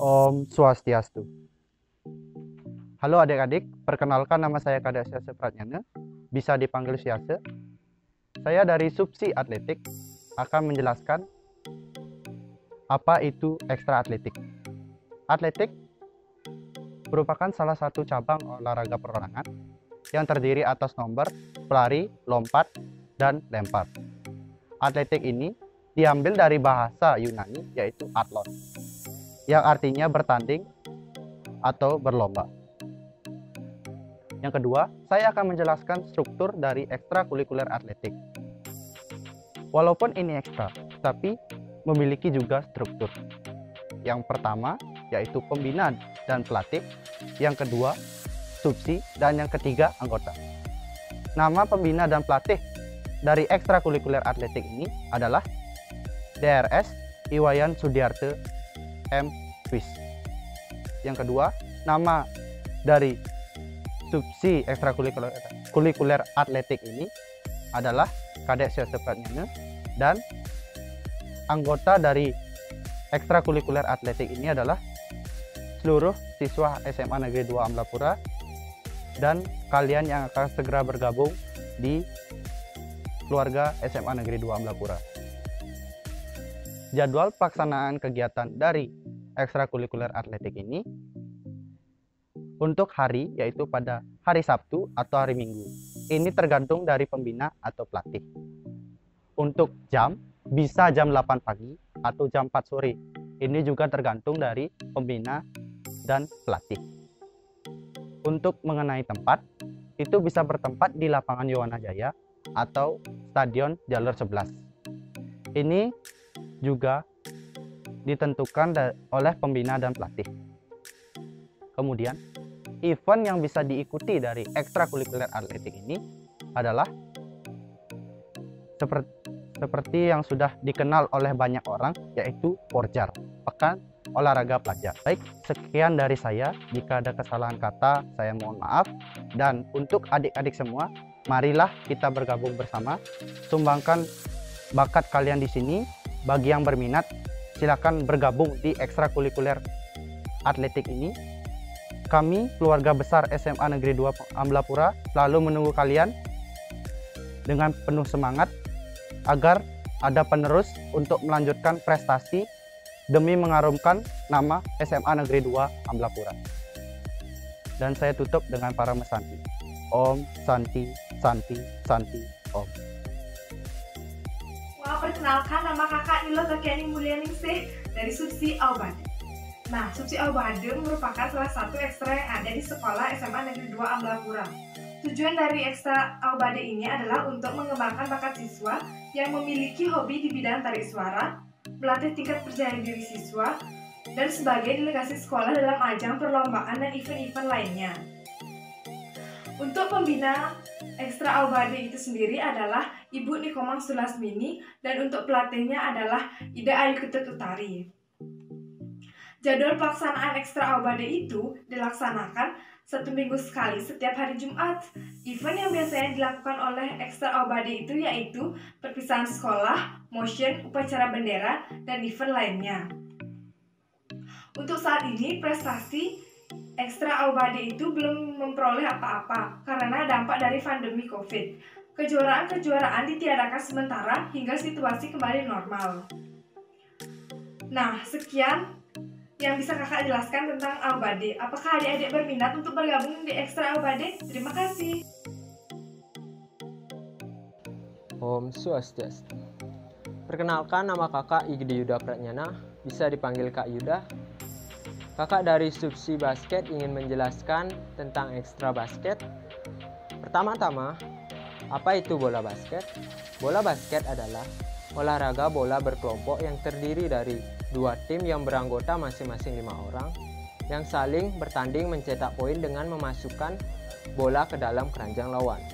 Om Swastiastu. Halo adik-adik, perkenalkan nama saya Kadek Syase Pratnyana, bisa dipanggil Syase. Saya dari Subsi Atletik akan menjelaskan apa itu ekstra atletik. Atletik merupakan salah satu cabang olahraga perorangan yang terdiri atas nomor, pelari, lompat, dan lempar. Atletik ini diambil dari bahasa Yunani yaitu atlon, yang artinya bertanding atau berlomba. Yang kedua, saya akan menjelaskan struktur dari ekstrakurikuler atletik. Walaupun ini ekstra, tapi memiliki juga struktur. Yang pertama, yaitu pembina dan pelatih. Yang kedua, subsi. Dan yang ketiga, anggota. Nama pembina dan pelatih dari ekstrakurikuler atletik ini adalah DRS Iwayan Sudiarte M. Swiss. Yang kedua, nama dari subsi ekstrakurikuler atletik ini adalah Kadek Syase Pratnyana, dan anggota dari ekstrakurikuler atletik ini adalah seluruh siswa SMA Negeri 2 Amlapura dan kalian yang akan segera bergabung di keluarga SMA Negeri 2 Amlapura. Jadwal pelaksanaan kegiatan dari ekstrakurikuler atletik ini untuk hari yaitu pada hari Sabtu atau hari Minggu. Ini tergantung dari pembina atau pelatih. Untuk jam, bisa jam 8 pagi atau jam 4 sore. Ini juga tergantung dari pembina dan pelatih. Untuk mengenai tempat, itu bisa bertempat di lapangan Yowana Jaya atau Stadion Jalur 11. Ini juga ditentukan oleh pembina dan pelatih. Kemudian, event yang bisa diikuti dari ekstrakurikuler atletik ini adalah seperti yang sudah dikenal oleh banyak orang, yaitu Porjar, Pekan Olahraga Pelajar. Baik, sekian dari saya. Jika ada kesalahan kata, saya mohon maaf. Dan untuk adik-adik semua, marilah kita bergabung bersama, sumbangkan bakat kalian di sini. Bagi yang berminat, silakan bergabung di ekstrakurikuler atletik ini. Kami, keluarga besar SMA Negeri 2 Amlapura, selalu menunggu kalian dengan penuh semangat agar ada penerus untuk melanjutkan prestasi demi mengharumkan nama SMA Negeri 2 Amlapura. Dan saya tutup dengan para mesanti. Om Santi Santi Santi Om. Perkenalkan, nama kakak Nilo Tokiani Mulyaningsih dari Subsi Aubade. Nah, Subsi Aubade merupakan salah satu ekstra yang ada di sekolah SMA Negeri 2 Amlapura. Tujuan dari ekstra Aubade ini adalah untuk mengembangkan bakat siswa yang memiliki hobi di bidang tarik suara, melatih tingkat percaya diri siswa, dan sebagai delegasi sekolah dalam ajang perlombaan dan event-event lainnya. Untuk pembina ekstra Aubade itu sendiri adalah Ibu Nikomang Sulasmini, dan untuk pelatihnya adalah Ida Ayu Ketut Utari. Jadwal pelaksanaan ekstra Aubade itu dilaksanakan 1 minggu sekali setiap hari Jumat. Event yang biasanya dilakukan oleh ekstra Aubade itu yaitu perpisahan sekolah, motion, upacara bendera, dan event lainnya. Untuk saat ini, prestasi ekstra Aubade itu belum memperoleh apa-apa karena dampak dari pandemi COVID. Kejuaraan-kejuaraan ditiadakan sementara hingga situasi kembali normal. Nah, sekian yang bisa kakak jelaskan tentang Aubade. Apakah adik-adik berminat untuk bergabung di ekstra Aubade? Terima kasih. Om Swastiastu. Perkenalkan, nama kakak Igede Yuda Pratnyana, bisa dipanggil Kak Yuda. Kakak dari Subsi Basket ingin menjelaskan tentang ekstra basket. Pertama-tama, apa itu bola basket? Bola basket adalah olahraga bola berkelompok yang terdiri dari 2 tim yang beranggota masing-masing 5 orang yang saling bertanding mencetak poin dengan memasukkan bola ke dalam keranjang lawan.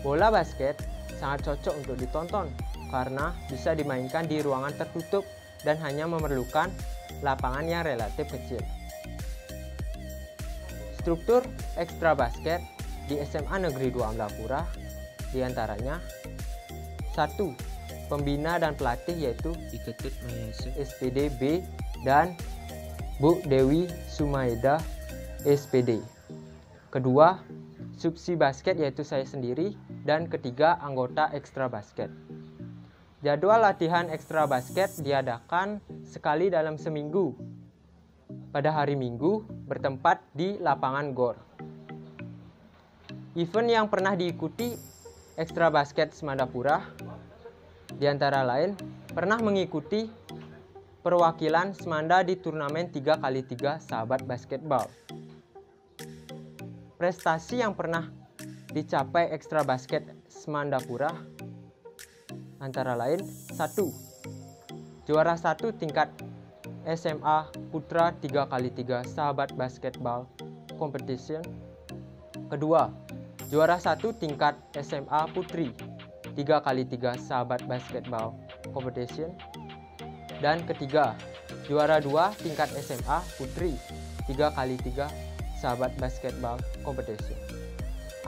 Bola basket sangat cocok untuk ditonton karena bisa dimainkan di ruangan tertutup dan hanya memerlukan lapangan yang relatif kecil. Struktur ekstra basket di SMA Negeri 2 Amlapura diantaranya 1. Pembina dan pelatih yaitu Iketut Mayase SPDB dan Bu Dewi Sumaida, SPD. Kedua, subsi basket yaitu saya sendiri. Dan ketiga, anggota ekstra basket. Jadwal latihan ekstra basket diadakan sekali dalam seminggu. Pada hari Minggu bertempat di lapangan GOR. Event yang pernah diikuti ekstra basket Semandapura di antara lain pernah mengikuti perwakilan Semanda di turnamen 3x3 sahabat basketball. Prestasi yang pernah dicapai ekstra basket Semandapura antara lain: 1. Juara 1 tingkat SMA Putra 3x3 sahabat basketball competition. Kedua, juara 1 tingkat SMA Putri 3x3 sahabat basketball competition. Dan ketiga, juara 2 tingkat SMA Putri 3x3 sahabat basketball competition.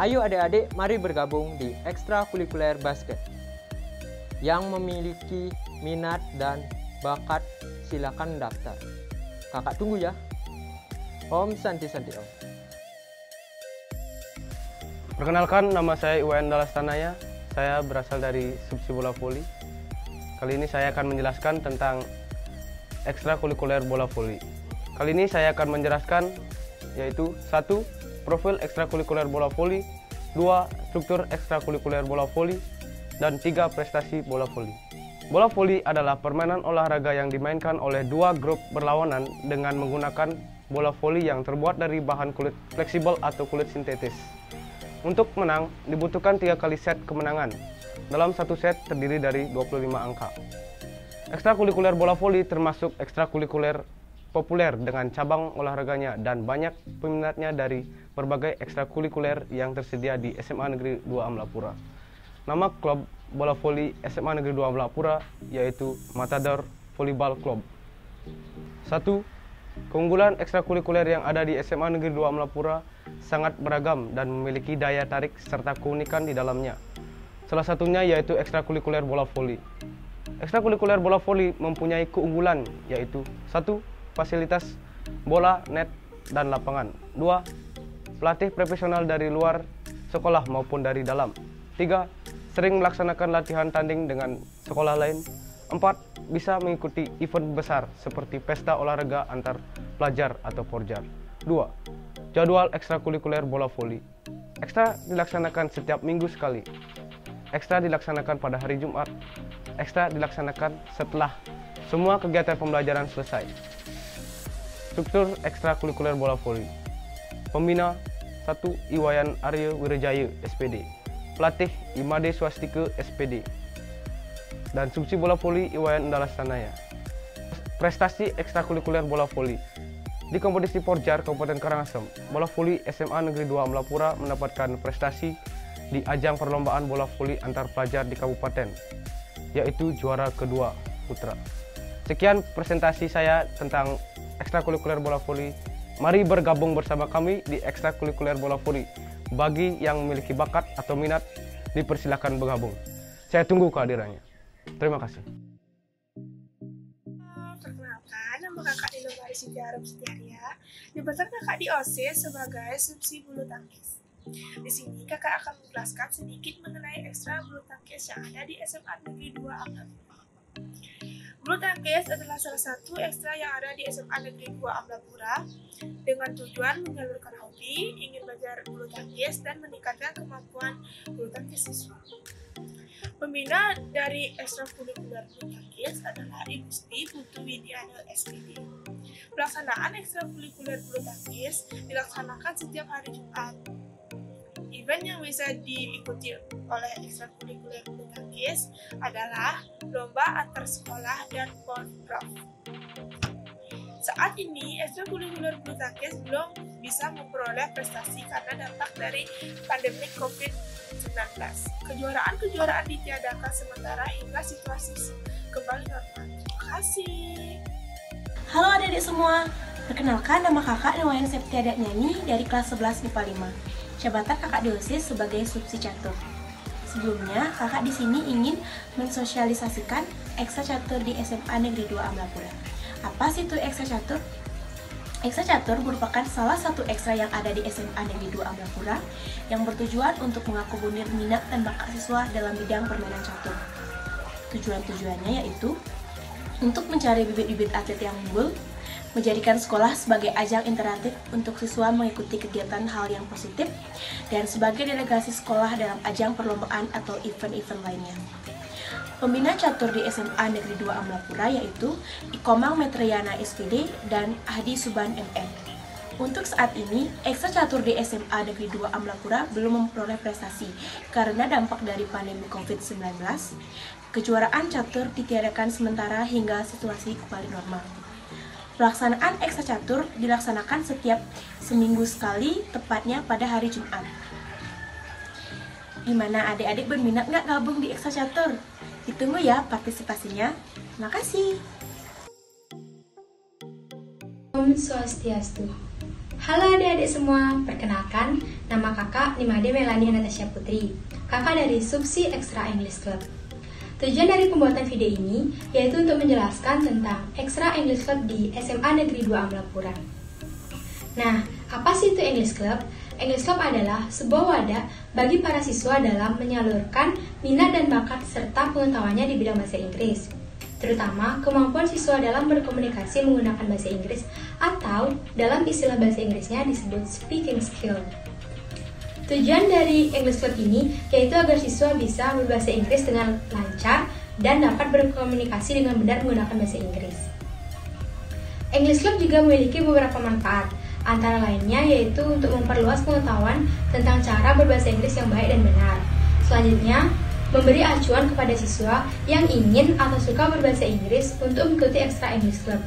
Ayo adik-adik, mari bergabung di ekstrakurikuler basket. Yang memiliki minat dan bakat silakan daftar. Kakak tunggu ya. Om Santi Santi Om. Perkenalkan, nama saya Iwayan Dalastanaya. Saya berasal dari subsi bola voli. Kali ini saya akan menjelaskan tentang ekstrakurikuler bola voli. Kali ini saya akan menjelaskan yaitu 1. Profil ekstrakurikuler bola voli, 2. Struktur ekstrakurikuler bola voli, dan 3. Prestasi bola voli. Bola voli adalah permainan olahraga yang dimainkan oleh dua grup berlawanan dengan menggunakan bola voli yang terbuat dari bahan kulit fleksibel atau kulit sintetis. Untuk menang, dibutuhkan 3 kali set kemenangan. Dalam satu set terdiri dari 25 angka. Ekstrakurikuler bola voli termasuk ekstrakurikuler populer dengan cabang olahraganya dan banyak peminatnya dari berbagai ekstrakurikuler yang tersedia di SMA Negeri 2 Amlapura. Nama klub bola voli SMA Negeri 2 Amlapura yaitu Matador Volleyball Club. 1. Keunggulan ekstrakurikuler yang ada di SMA Negeri 2 Amlapura sangat beragam dan memiliki daya tarik serta keunikan di dalamnya. Salah satunya yaitu ekstrakurikuler bola voli. Ekstrakurikuler bola voli mempunyai keunggulan yaitu 1. Fasilitas bola, net, dan lapangan. 2. Pelatih profesional dari luar sekolah maupun dari dalam. 3. Sering melaksanakan latihan tanding dengan sekolah lain. 4. Bisa mengikuti event besar seperti pesta olahraga antar pelajar atau porjar. 2. Jadwal ekstrakurikuler bola voli. Ekstra dilaksanakan setiap minggu sekali. Ekstra dilaksanakan pada hari Jumat. Ekstra dilaksanakan setelah semua kegiatan pembelajaran selesai. Struktur ekstrakurikuler bola voli. Pembina 1. Iwayan Arya Wirajaya, SPD. Pelatih Imade Swastika, SPD. Dan subsi bola voli Iwayan Dalastanaya. Prestasi ekstrakurikuler bola voli. Di kompetisi Porjar Kabupaten Karangasem, bola voli SMA Negeri 2 Amlapura mendapatkan prestasi di ajang perlombaan bola voli antar pelajar di kabupaten, yaitu juara kedua putra. Sekian presentasi saya tentang ekstrakurikuler bola voli. Mari bergabung bersama kami di ekstrakurikuler bola voli. Bagi yang memiliki bakat atau minat, dipersilakan bergabung. Saya tunggu kehadirannya. Terima kasih. Perkenalkan, nama kakak Nilo Marisiti Arum Setiaria. Jabatan kakak di OSIS sebagai subsi bulu tangkis. Di sini kakak akan menjelaskan sedikit mengenai ekstra bulu tangkis yang ada di SMA Negeri 2 Amlapura. Bulu tangkis adalah salah satu ekstra yang ada di SMA Negeri 2 Amlapura dengan tujuan menyalurkan hobi, ingin belajar bulu tangkis, dan meningkatkan kemampuan bulu tangkis siswa. Pembina dari ekstrakurikuler bulu tangkis adalah Ibu Sri Putu Widiana, SPD. Pelaksanaan ekstrakurikuler bulu tangkis dilaksanakan setiap hari Jumat. Event yang bisa diikuti oleh ekstrakurikuler bulu tangkis adalah lomba antar sekolah dan porprov. Saat ini, ekstrakurikuler bulu tangkis belum bisa memperoleh prestasi karena dampak dari pandemi COVID-19. Kejuaraan-kejuaraan ditiadakan sementara hingga situasi kembali normal. Terima kasih. Halo adik-adik semua, perkenalkan nama kakak Iwayan Septiada Nyanyi dari kelas 11 IPA 5. Jabatan kakak di OSIS sebagai subsi catur. Sebelumnya, kakak di sini ingin mensosialisasikan ekstra catur di SMA Negeri 2 Amlapura. Apa sih itu ekstra catur? Ekstra catur merupakan salah satu ekstra yang ada di SMA Negeri 2 Amblapura yang bertujuan untuk mengakomodir minat dan bakat siswa dalam bidang permainan catur. Tujuan-tujuannya yaitu untuk mencari bibit-bibit atlet yang unggul, menjadikan sekolah sebagai ajang interaktif untuk siswa mengikuti kegiatan hal yang positif, dan sebagai delegasi sekolah dalam ajang perlombaan atau event-event lainnya. Pembina catur di SMA Negeri 2 Amblapura yaitu Ikomang Metriana SPD dan Hadi Suban MM. Untuk saat ini, ekstra catur di SMA Negeri 2 Amblapura belum memperoleh prestasi karena dampak dari pandemi COVID-19. Kejuaraan catur ditiadakan sementara hingga situasi kembali normal. Pelaksanaan ekstra catur dilaksanakan setiap seminggu sekali, tepatnya pada hari Jumat. Gimana adik-adik berminat nggak gabung di ekstra catur? Ditunggu ya partisipasinya. Terima kasih. Om Swastiastu. Halo adik-adik semua, perkenalkan nama kakak Nimade Melani Natasha Putri, kakak dari Subsi Extra English Club. Tujuan dari pembuatan video ini yaitu untuk menjelaskan tentang Extra English Club di SMA Negeri 2 Amblapura. Nah, apa sih itu English Club? English Club adalah sebuah wadah bagi para siswa dalam menyalurkan minat dan bakat serta pengetahuannya di bidang bahasa Inggris, terutama kemampuan siswa dalam berkomunikasi menggunakan bahasa Inggris atau dalam istilah bahasa Inggrisnya disebut speaking skill. Tujuan dari English Club ini yaitu agar siswa bisa berbahasa Inggris dengan lancar dan dapat berkomunikasi dengan benar menggunakan bahasa Inggris. English Club juga memiliki beberapa manfaat, antara lainnya yaitu untuk memperluas pengetahuan tentang cara berbahasa Inggris yang baik dan benar. Selanjutnya, memberi acuan kepada siswa yang ingin atau suka berbahasa Inggris untuk mengikuti Extra English Club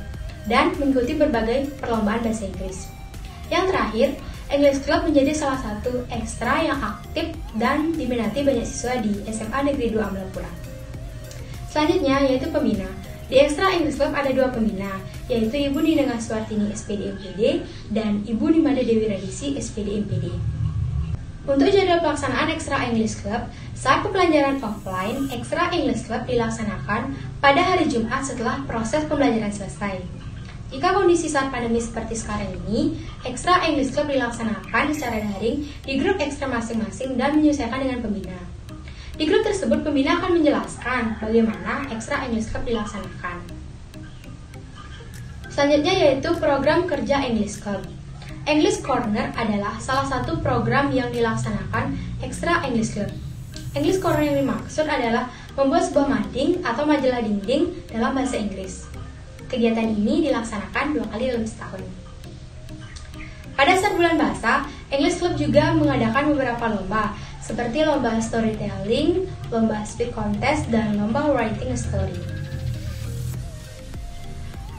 dan mengikuti berbagai perlombaan bahasa Inggris. Yang terakhir, English Club menjadi salah satu ekstra yang aktif dan diminati banyak siswa di SMA Negeri 2 Amblapura. Selanjutnya yaitu pembina. Di Extra English Club ada dua pembina, yaitu Ibu Nina Suartini SPD MPD dan Ibu Nimade Dewi Radisi SPD MPD. Untuk jadwal pelaksanaan Extra English Club, saat pembelajaran offline, Extra English Club dilaksanakan pada hari Jumat setelah proses pembelajaran selesai. Jika kondisi saat pandemi seperti sekarang ini, Extra English Club dilaksanakan secara daring di grup ekstra masing-masing dan menyesuaikan dengan pembina. Di grup tersebut, pembina akan menjelaskan bagaimana Extra English Club dilaksanakan. Selanjutnya yaitu program kerja English Club. English Corner adalah salah satu program yang dilaksanakan Extra English Club. English Corner yang dimaksud adalah membuat sebuah mading atau majalah dinding dalam bahasa Inggris. Kegiatan ini dilaksanakan 2 kali dalam setahun. Pada saat bulan bahasa, English Club juga mengadakan beberapa lomba, seperti lomba storytelling, lomba speak contest, dan lomba writing a story.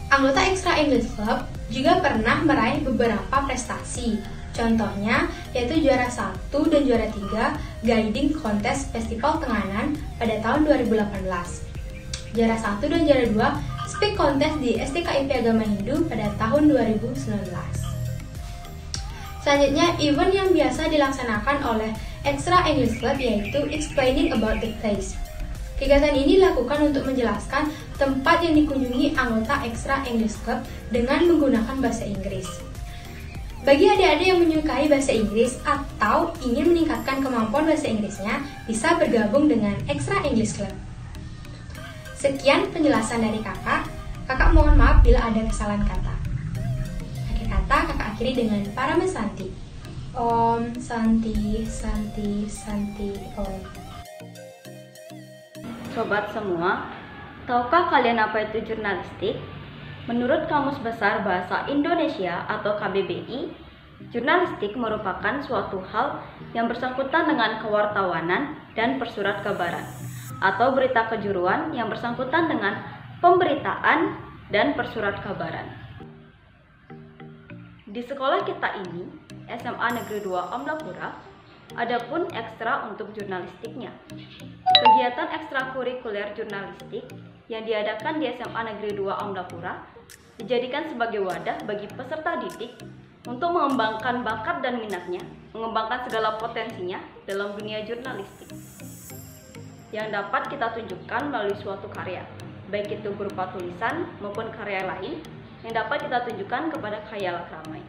Anggota Extra English Club juga pernah meraih beberapa prestasi. Contohnya yaitu juara 1 dan juara 3 Guiding Contest Festival Tenganan pada tahun 2018. Juara 1 dan juara 2 Speak Contest di STKIP Agama Hindu pada tahun 2019. Selanjutnya, event yang biasa dilaksanakan oleh Extra English Club yaitu Explaining About the Place. Kegiatan ini dilakukan untuk menjelaskan tempat yang dikunjungi anggota Extra English Club dengan menggunakan bahasa Inggris. Bagi adik-adik yang menyukai bahasa Inggris atau ingin meningkatkan kemampuan bahasa Inggrisnya, bisa bergabung dengan Extra English Club. Sekian penjelasan dari kakak. Kakak mohon maaf bila ada kesalahan kata. Akhir kata, kakak akhiri dengan Parama Santi. Om Santi Santi Santi Om. Sobat semua, tahukah kalian apa itu jurnalistik? Menurut Kamus Besar Bahasa Indonesia atau KBBI, jurnalistik merupakan suatu hal yang bersangkutan dengan kewartawanan dan persurat kabaran, atau berita kejuruan yang bersangkutan dengan pemberitaan dan persurat kabaran. Di sekolah kita ini, SMA Negeri 2 Amblapura, adapun ekstra untuk jurnalistiknya. Kegiatan ekstrakurikuler jurnalistik yang diadakan di SMA Negeri 2 Amblapura dijadikan sebagai wadah bagi peserta didik untuk mengembangkan bakat dan minatnya, mengembangkan segala potensinya dalam dunia jurnalistik yang dapat kita tunjukkan melalui suatu karya, baik itu berupa tulisan maupun karya lain, yang dapat kita tunjukkan kepada khayal ramai.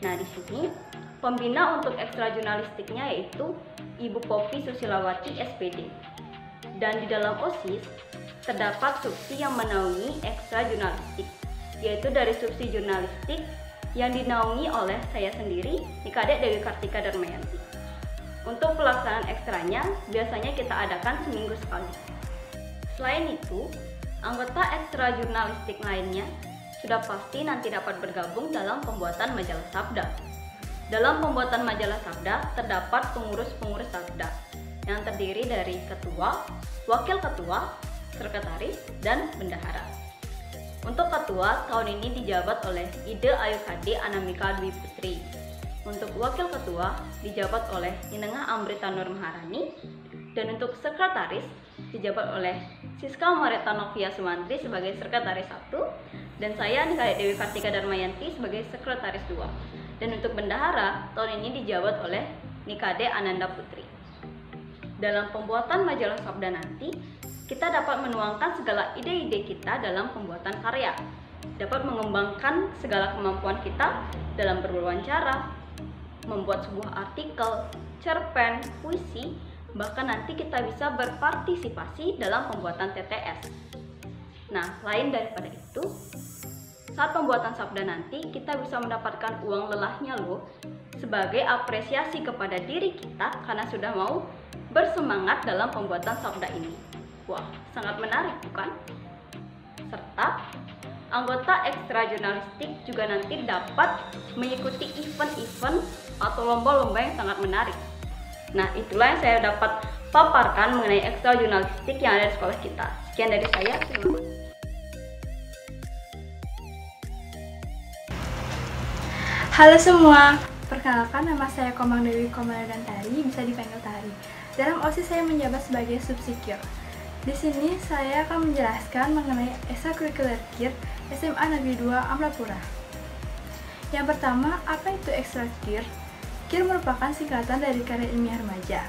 Nah, di sini pembina untuk ekstra jurnalistiknya yaitu Ibu Poppy Susilawati SPD. Dan di dalam OSIS terdapat subsi yang menaungi ekstra jurnalistik, yaitu dari subsi jurnalistik yang dinaungi oleh saya sendiri, Nikadek Dewi Kartika Darmayanti. Untuk pelaksanaan ekstranya, biasanya kita adakan seminggu sekali. Selain itu, anggota ekstra jurnalistik lainnya sudah pasti nanti dapat bergabung dalam pembuatan majalah Sabda. Dalam pembuatan majalah Sabda, terdapat pengurus-pengurus Sabda yang terdiri dari ketua, wakil ketua, sekretaris, dan bendahara. Untuk ketua, tahun ini dijabat oleh Ide Ayu Kade Anamika Dwi Putri. Untuk wakil ketua, dijabat oleh Ninengah Amrita Nur Maharani. Dan untuk sekretaris, dijabat oleh Siska Mareta Novia Sumantri sebagai sekretaris 1. Dan saya, Nikadek Dewi Kartika Darmayanti, sebagai sekretaris 2. Dan untuk bendahara, tahun ini dijabat oleh Nikadek Ananda Putri. Dalam pembuatan majalah Sabda nanti, kita dapat menuangkan segala ide-ide kita dalam pembuatan karya, dapat mengembangkan segala kemampuan kita dalam berwawancara, membuat sebuah artikel, cerpen, puisi, bahkan nanti kita bisa berpartisipasi dalam pembuatan TTS. Nah, lain daripada itu, saat pembuatan Sabda nanti kita bisa mendapatkan uang lelahnya loh, sebagai apresiasi kepada diri kita karena sudah mau bersemangat dalam pembuatan Sabda ini. Wah, sangat menarik bukan? Serta anggota ekstra jurnalistik juga nanti dapat mengikuti event-event atau lomba-lomba yang sangat menarik. Nah, itulah yang saya dapat paparkan mengenai ekstra jurnalistik yang ada di sekolah kita. Sekian dari saya, terima kasih. Halo semua, perkenalkan nama saya Komang Dewi Komaladhan Tari, bisa dipanggil Tari. Dalam OSIS saya menjabat sebagai subsikir. Di sini saya akan menjelaskan mengenai ekstrakurikuler KIR SMA Negeri 2 Amlapura. Yang pertama, apa itu ekstra KIR? KIR merupakan singkatan dari karya ilmiah remaja.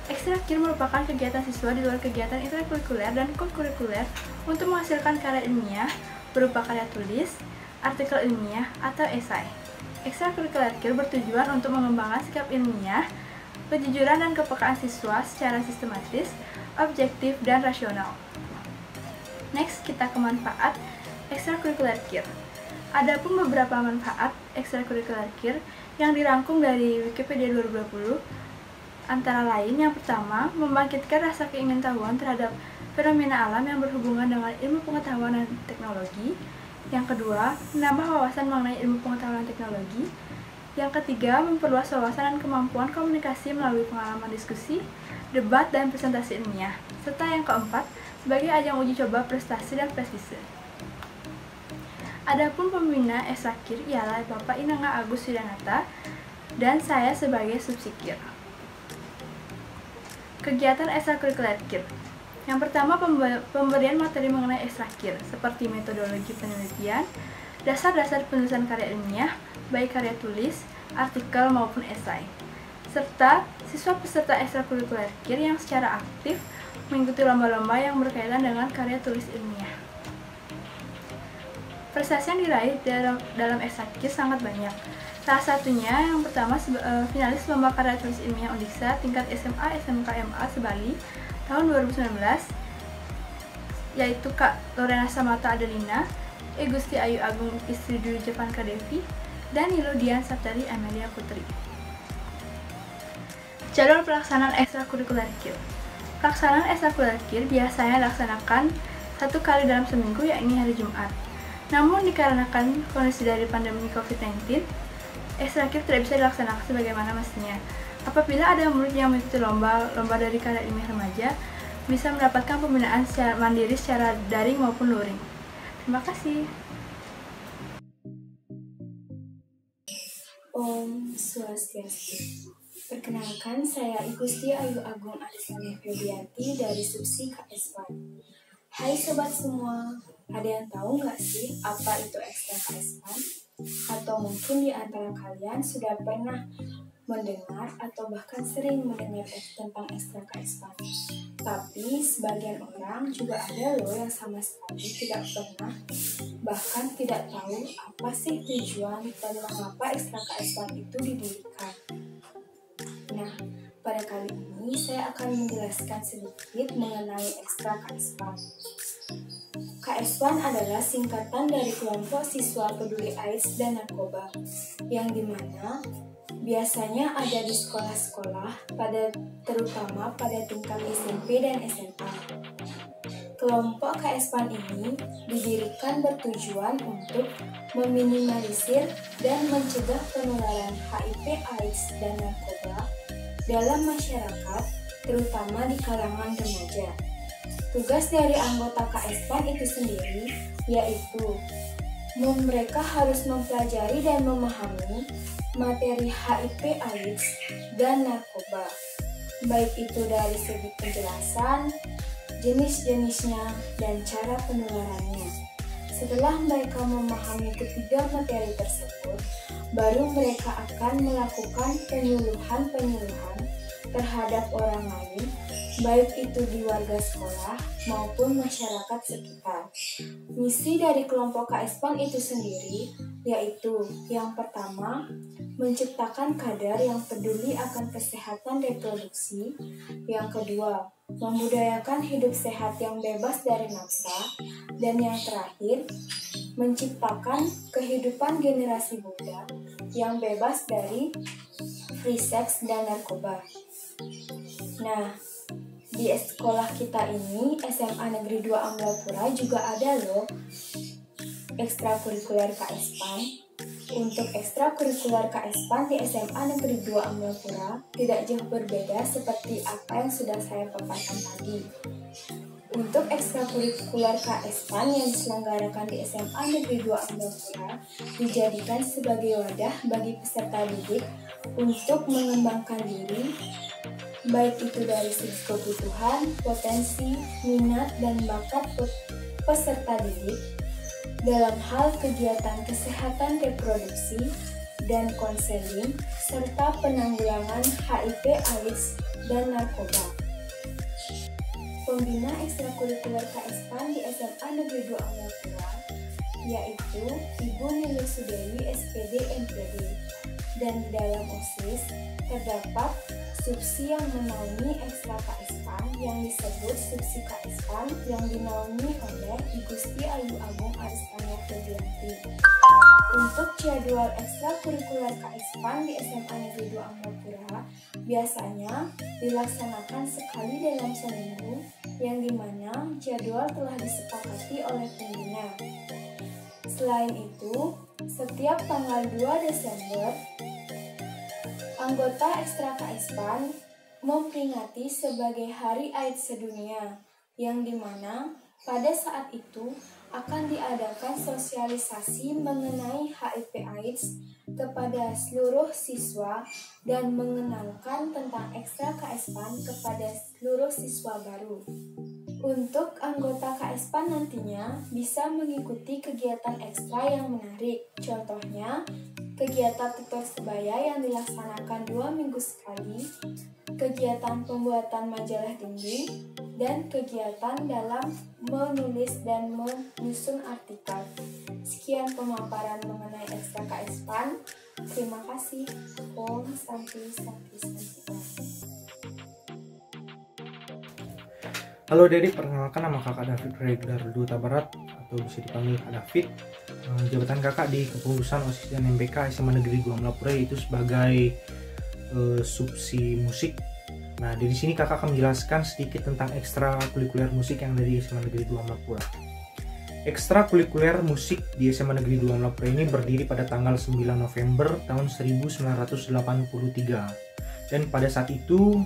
Ekstra KIR merupakan kegiatan siswa di luar kegiatan intrakurikuler dan kurikuler untuk menghasilkan karya ilmiah berupa karya tulis, artikel ilmiah, atau esai. Ekstrakurikuler KIR bertujuan untuk mengembangkan sikap ilmiah, kejujuran dan kepekaan siswa secara sistematis, objektif, dan rasional. Next, kita ke manfaat ekstrakurikuler KIR. Adapun beberapa manfaat ekstrakurikuler KIR yang dirangkum dari Wikipedia 2020, antara lain yang pertama, membangkitkan rasa keingintahuan terhadap fenomena alam yang berhubungan dengan ilmu pengetahuan dan teknologi. Yang kedua, menambah wawasan mengenai ilmu pengetahuan dan teknologi. Yang ketiga, memperluas wawasan dan kemampuan komunikasi melalui pengalaman diskusi, debat, dan presentasi ilmiah. Serta yang keempat, sebagai ajang uji coba prestasi dan prestise. Adapun pembina ekstrakir ialah Bapak Inengah Agus Widanata dan saya sebagai subsikir. Kegiatan ekstrakurikuler KIR. Yang pertama, pemberian materi mengenai ekstrakir, seperti metodologi penelitian, dasar-dasar penulisan karya ilmiah, baik karya tulis, artikel maupun esai, serta siswa peserta ekstrakurikuler KIR yang secara aktif mengikuti lomba-lomba yang berkaitan dengan karya tulis ilmiah. Prestasi yang diraih dalam ekstrakir sangat banyak. Salah satunya yang pertama finalis lomba karya tulis ilmiah Undiksa tingkat SMA SMK MA Sebali tahun 2019, yaitu Kak Lorena Samata Adelina, Gusti Ayu Agung Istri Dwi Jepanka Devi, dan Nilo Dian Saptari Amelia Putri. Jadwal pelaksanaan ekstrakurikuler KIR. Pelaksanaan ekstrakurikuler KIR biasanya dilaksanakan 1 kali dalam seminggu, yakni hari Jumat. Namun dikarenakan kondisi dari pandemi COVID-19, ekstrakir tidak bisa dilaksanakan sebagaimana mestinya. Apabila ada murid yang mengikuti lomba dari karya ilmiah remaja, bisa mendapatkan pembinaan secara mandiri secara daring maupun luring. Terima kasih. Om Swastiastu. Perkenalkan, saya Gusti Ayu Agung Arisani Febrianti dari Subsi KS1. Hai sobat semua, ada yang tahu nggak sih apa itu ekstra KS1? Atau mungkin di antara kalian sudah pernah mendengar, atau bahkan sering mendengar tentang ekstra KS-FAN. Tapi sebagian orang juga ada loh yang sama sekali tidak pernah, bahkan tidak tahu apa sih tujuan dan mengapa ekstra KS-FAN itu didirikan. Nah, pada kali ini saya akan menjelaskan sedikit mengenai ekstra KS-FAN. KS-FAN adalah singkatan dari kelompok siswa peduli AIDS dan narkoba, yang dimana biasanya ada di sekolah-sekolah, terutama pada tingkat SMP dan SMA. Kelompok KS-FAN ini didirikan bertujuan untuk meminimalisir dan mencegah penularan HIV/AIDS dan narkoba dalam masyarakat, terutama di kalangan remaja. Tugas dari anggota KS-FAN itu sendiri yaitu mereka harus mempelajari dan memahami materi HIV/AIDS dan narkoba, baik itu dari segi penjelasan, jenis-jenisnya, dan cara penularannya. Setelah mereka memahami ketiga materi tersebut, baru mereka akan melakukan penyuluhan-penyuluhan terhadap orang lain, baik itu di warga sekolah maupun masyarakat sekitar. Misi dari kelompok KS-FAN itu sendiri yaitu yang pertama, menciptakan kader yang peduli akan kesehatan reproduksi. Yang kedua, membudayakan hidup sehat yang bebas dari nafsa. Dan yang terakhir, menciptakan kehidupan generasi muda yang bebas dari free sex dan narkoba. Nah, di sekolah kita ini, SMA Negeri 2 Amblapura, juga ada loh ekstrakurikuler KS-FAN. Untuk ekstrakurikuler KS-FAN di SMA Negeri 2 Amblapura tidak jauh berbeda seperti apa yang sudah saya paparkan tadi. Untuk ekstrakurikuler KS-FAN yang diselenggarakan di SMA Negeri 2 Amblapura dijadikan sebagai wadah bagi peserta didik untuk mengembangkan diri, baik itu dari segi kebutuhan, potensi, minat, dan bakat peserta didik dalam hal kegiatan kesehatan reproduksi dan konseling, serta penanggulangan HIV/AIDS dan narkoba. Pembina ekstrakurikuler KS-FAN di SMA Negeri 2 Amblapura yaitu Ibu Nilo Sudewi SPD MPD, dan di dalam OSIS terdapat subsi yang menaungi ekstra KS-FAN yang disebut subsi KS-FAN yang dinaungi oleh Igusti Ayu Agung Aristania Febrianti. Untuk jadwal ekstrakurikuler KS-FAN di SMA Negeri 2 Amblapura biasanya dilaksanakan sekali dalam seminggu, yang dimana jadwal telah disepakati oleh pembina. Selain itu, setiap tanggal 2 Desember, anggota ekstra KS-FAN memperingati sebagai Hari AIDS Sedunia, yang dimana pada saat itu akan diadakan sosialisasi mengenai HIV/AIDS kepada seluruh siswa dan mengenalkan tentang ekstra KS-FAN kepada seluruh siswa baru. Untuk anggota KS-FAN nantinya bisa mengikuti kegiatan ekstra yang menarik. Contohnya, kegiatan tutor sebaya yang dilaksanakan 2 minggu sekali, kegiatan pembuatan majalah dinding, dan kegiatan dalam menulis dan menyusun artikel. Sekian pemaparan mengenai ekstra KS-FAN. Terima kasih. Om Santi Santi Santi. Halo Dedi, perkenalkan nama kakak David Regular Duta Barat atau bisa dipanggil Kak David. Jabatan kakak di kepengurusan OSIS dan MPK SMA Negeri 2 Amblapura yaitu sebagai subsi musik. Nah, dari sini kakak akan menjelaskan sedikit tentang ekstrakurikuler musik yang ada di SMA Negeri 2 Amblapura. Ekstrakurikuler musik di SMA Negeri 2 Amblapura ini berdiri pada tanggal 9 November tahun 1983. Dan pada saat itu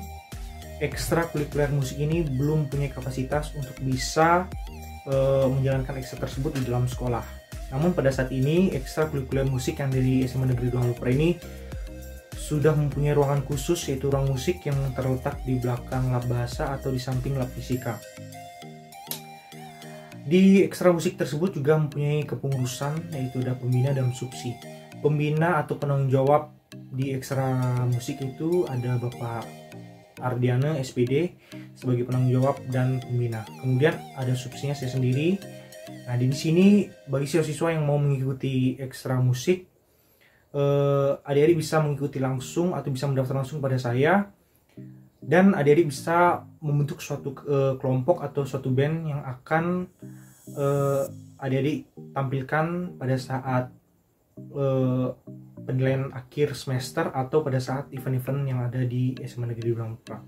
ekstrakurikuler musik ini belum punya kapasitas untuk bisa menjalankan ekstra tersebut di dalam sekolah. Namun pada saat ini ekstrakurikuler musik yang dari SMA Negeri 2 Amblapura ini sudah mempunyai ruangan khusus, yaitu ruang musik yang terletak di belakang lab bahasa atau di samping lab fisika. Di ekstra musik tersebut juga mempunyai kepengurusan, yaitu ada pembina dan subsi. Pembina atau penanggung jawab di ekstra musik itu ada Bapak Ardiana SPD sebagai penanggung jawab dan pembina. Kemudian ada subsidinya saya sendiri. Nah, di sini bagi siswa-siswa yang mau mengikuti ekstra musik, adik-adik bisa mengikuti langsung atau bisa mendaftar langsung pada saya, dan adik-adik bisa membentuk suatu kelompok atau suatu band yang akan adik-adik tampilkan pada saat penilaian akhir semester atau pada saat event-event yang ada di SMA Negeri 2 Amblapura.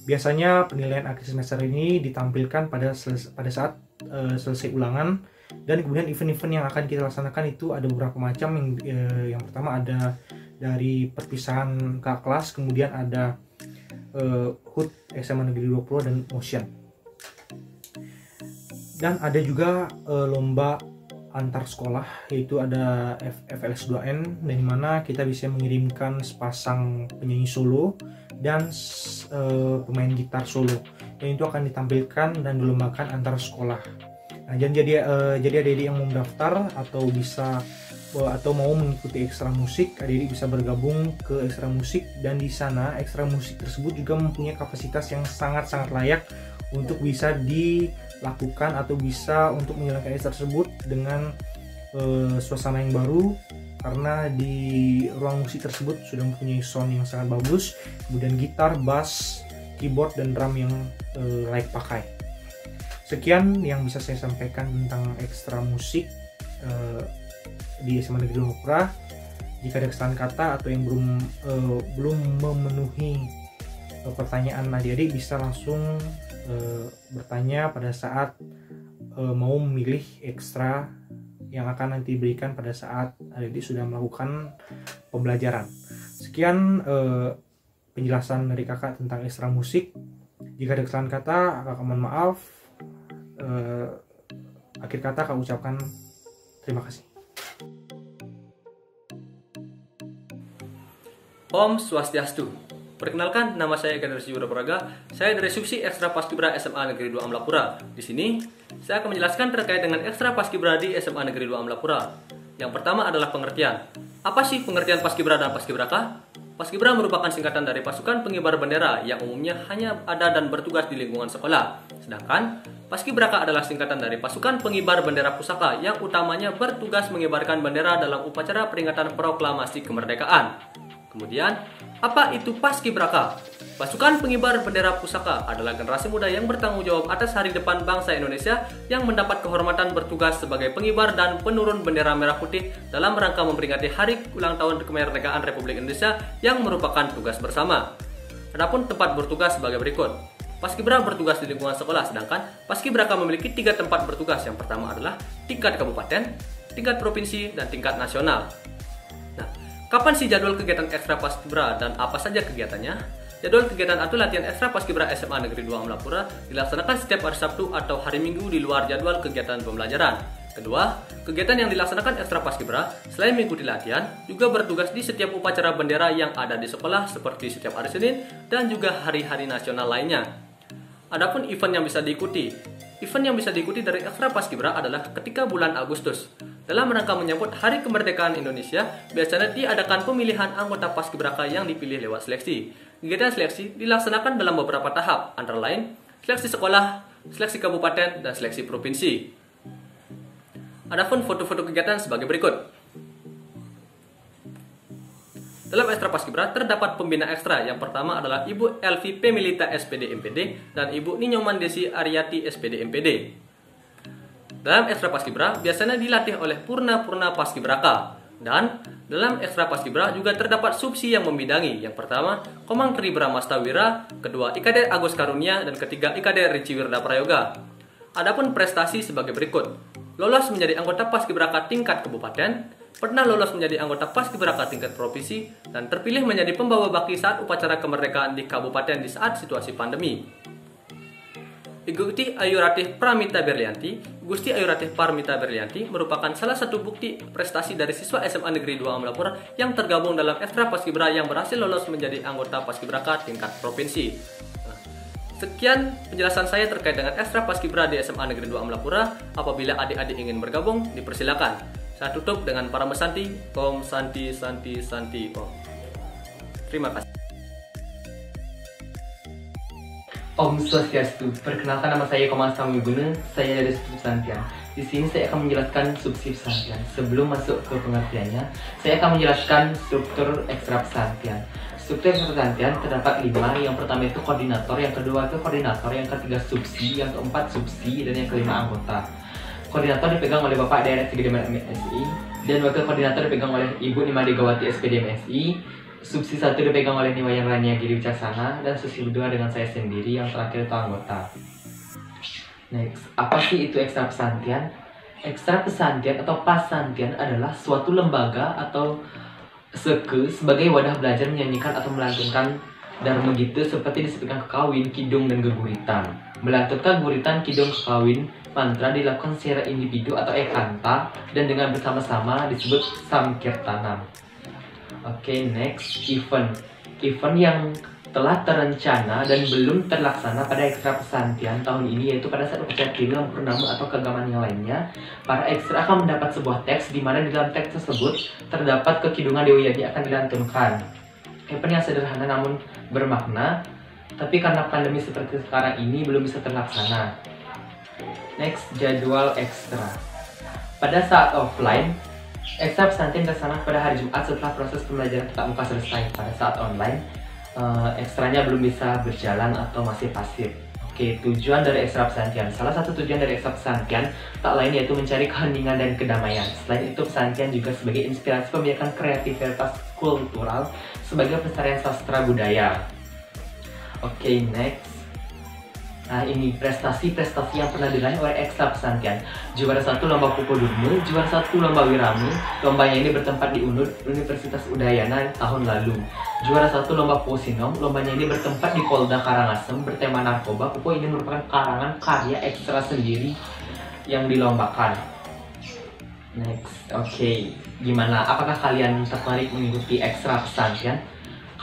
Biasanya penilaian akhir semester ini ditampilkan pada saat selesai ulangan, dan kemudian event-event yang akan kita laksanakan itu ada beberapa macam. Yang pertama ada dari perpisahan kakak kelas, kemudian ada HUT SMA Negeri 2 Purwo dan Motion. Dan ada juga lomba antar sekolah, yaitu ada FLS 2N, di mana kita bisa mengirimkan sepasang penyanyi solo dan pemain gitar solo, yang itu akan ditampilkan dan dilombakan antar sekolah. Nah, jadi adik-adik yang mau mendaftar atau mau mengikuti ekstra musik, adik-adik bisa bergabung ke ekstra musik, dan di sana ekstra musik tersebut juga mempunyai kapasitas yang sangat-sangat layak untuk bisa dilakukan atau bisa untuk menjalankan ekstra tersebut dengan suasana yang baru, karena di ruang musik tersebut sudah mempunyai sound yang sangat bagus, kemudian gitar, bass, keyboard, dan drum yang layak pakai. Sekian yang bisa saya sampaikan tentang ekstra musik di SMA Negeri 2 Amblapura. Jika ada kesalahan kata atau yang belum memenuhi pertanyaan adik-adik, bisa langsung bertanya pada saat mau memilih ekstra yang akan nanti diberikan pada saat adik-adik sudah melakukan pembelajaran. Sekian penjelasan dari kakak tentang ekstra musik. Jika ada kesalahan kata, kakak mohon maaf. Akhir kata kakak ucapkan terima kasih. Om Swastiastu. Perkenalkan, nama saya Eka dari Yuda Praga. Saya dari Subsi Ekstra Paskibra SMA Negeri 2 Amblapura. Di sini, saya akan menjelaskan terkait dengan Ekstra Paskibra di SMA Negeri 2 Amblapura. Yang pertama adalah pengertian. Apa sih pengertian Paskibra dan Paskibraka? Paskibra merupakan singkatan dari pasukan pengibar bendera yang umumnya hanya ada dan bertugas di lingkungan sekolah. Sedangkan Paskibraka adalah singkatan dari pasukan pengibar bendera pusaka yang utamanya bertugas mengibarkan bendera dalam upacara peringatan proklamasi kemerdekaan. Kemudian, apa itu Paskibraka? Pasukan pengibar bendera pusaka adalah generasi muda yang bertanggung jawab atas hari depan bangsa Indonesia yang mendapat kehormatan bertugas sebagai pengibar dan penurun bendera merah putih dalam rangka memperingati hari ulang tahun kemerdekaan Republik Indonesia yang merupakan tugas bersama. Adapun tempat bertugas sebagai berikut. Paskibra bertugas di lingkungan sekolah, sedangkan Paskibraka memiliki 3 tempat bertugas. Yang pertama adalah tingkat kabupaten, tingkat provinsi, dan tingkat nasional. Nah, kapan sih jadwal kegiatan ekstra Paskibra dan apa saja kegiatannya? Jadwal kegiatan atau latihan ekstra Paskibra SMA Negeri 2 Amblapura dilaksanakan setiap hari Sabtu atau hari Minggu di luar jadwal kegiatan pembelajaran. Kedua, kegiatan yang dilaksanakan ekstra Paskibra selain mengikuti latihan, juga bertugas di setiap upacara bendera yang ada di sekolah seperti setiap hari Senin dan juga hari-hari nasional lainnya. Adapun event yang bisa diikuti. Event yang bisa diikuti dari ekstra Paskibra adalah ketika bulan Agustus. Dalam rangka menyambut Hari Kemerdekaan Indonesia, biasanya diadakan pemilihan anggota Paskibraka yang dipilih lewat seleksi. Kegiatan seleksi dilaksanakan dalam beberapa tahap, antara lain seleksi sekolah, seleksi kabupaten, dan seleksi provinsi. Adapun foto-foto kegiatan sebagai berikut. Dalam ekstra Paskibra terdapat pembina ekstra. Yang pertama adalah Ibu Elvi Pemilita SPD MPD dan Ibu Ninyoman Desi Aryati SPD MPD. Dalam ekstra Paskibra biasanya dilatih oleh Purna-Purna Paskibraka. Dan dalam ekstra Paskibra juga terdapat subsi yang membidangi. Yang pertama, Komang Tri Bramastawira, kedua IKD Agus Karunia, dan ketiga IKD Rici Wirda Prayoga. Adapun prestasi sebagai berikut. Lolos menjadi anggota Paskibraka tingkat kabupaten, pernah lolos menjadi anggota Paskibraka tingkat provinsi, dan terpilih menjadi pembawa baki saat upacara kemerdekaan di kabupaten di saat situasi pandemi. Gusti Ayu Ratih Pramita Berlianti, Gusti Ayu Ratih Parmita Berlianti merupakan salah satu bukti prestasi dari siswa SMA Negeri 2 Amblapura yang tergabung dalam ekstra Paskibra yang berhasil lolos menjadi anggota Paskibraka tingkat provinsi. Sekian penjelasan saya terkait dengan ekstra Paskibra di SMA Negeri 2 Amblapura. Apabila adik-adik ingin bergabung, dipersilakan. Saya tutup dengan para mesanti. Om Santi Santi Santi Om. Terima kasih. Om Swastiastu. Perkenalkan, nama saya Komang Samwiguna. Saya dari subsidi pesantren. Di sini saya akan menjelaskan subsidi pesantren. Sebelum masuk ke pengertiannya, saya akan menjelaskan struktur ekstra pesantren. Struktur ekstra pesantren terdapat 5. Yang pertama itu koordinator, yang kedua itu koordinator, yang ketiga subsidi, yang keempat subsidi, dan yang kelima anggota. Koordinator dipegang oleh Bapak Daerah Segede MSI, dan wakil koordinator dipegang oleh Ibu Nimadegawati SPD MSI. Subsidi 1 dipegang oleh Niwayan Rania Giri Wicaksana, dan subsidi 2 dengan saya sendiri, yang terakhir itu anggota. Next, apa sih itu ekstra pesantren? Ekstra pesantren atau pasantren adalah suatu lembaga atau sebagai wadah belajar menyanyikan atau melantunkan dharma gitu seperti disebutkan kekawin, kidung, dan geguritan. Melantunkan guritan, kidung, kekawin, mantra dilakukan secara individu atau ekanta dan dengan bersama-sama disebut samkirtanam. Oke, next, event. Event yang telah terencana dan belum terlaksana pada ekstra pesantren tahun ini yaitu pada saat upacara tilang purnama atau keagamaan yang lainnya. Para ekstra akan mendapat sebuah teks di mana di dalam teks tersebut terdapat kekidungan Dewi Yadi akan dilantunkan. Event yang sederhana namun bermakna, tapi karena pandemi seperti sekarang ini belum bisa terlaksana. Next, jadwal ekstra. Pada saat offline, ekstra pesantren dilaksanakan pada hari Jumat setelah proses pembelajaran tatap muka selesai. Pada saat online, ekstranya belum bisa berjalan atau masih pasif. Oke, tujuan dari ekstra pesantren. Salah satu tujuan dari ekstra pesantren tak lain yaitu mencari keheningan dan kedamaian. Selain itu, pesantren juga sebagai inspirasi pembiakan kreativitas kultural sebagai pelestarian sastra budaya. Oke, next. Nah, ini prestasi-prestasi yang pernah diraih oleh ekstra pesantren. Juara 1 lomba Pupo Durmu, juara 1 lomba Wirami. Lombanya ini bertempat di UNUD, Universitas Udayana tahun lalu. Juara 1 lomba Posinom, lombanya ini bertempat di Polda Karangasem bertema narkoba. Pupo ini merupakan karangan karya ekstra sendiri yang dilombakan. Next, oke. Gimana? Apakah kalian tertarik mengikuti ekstra pesantren?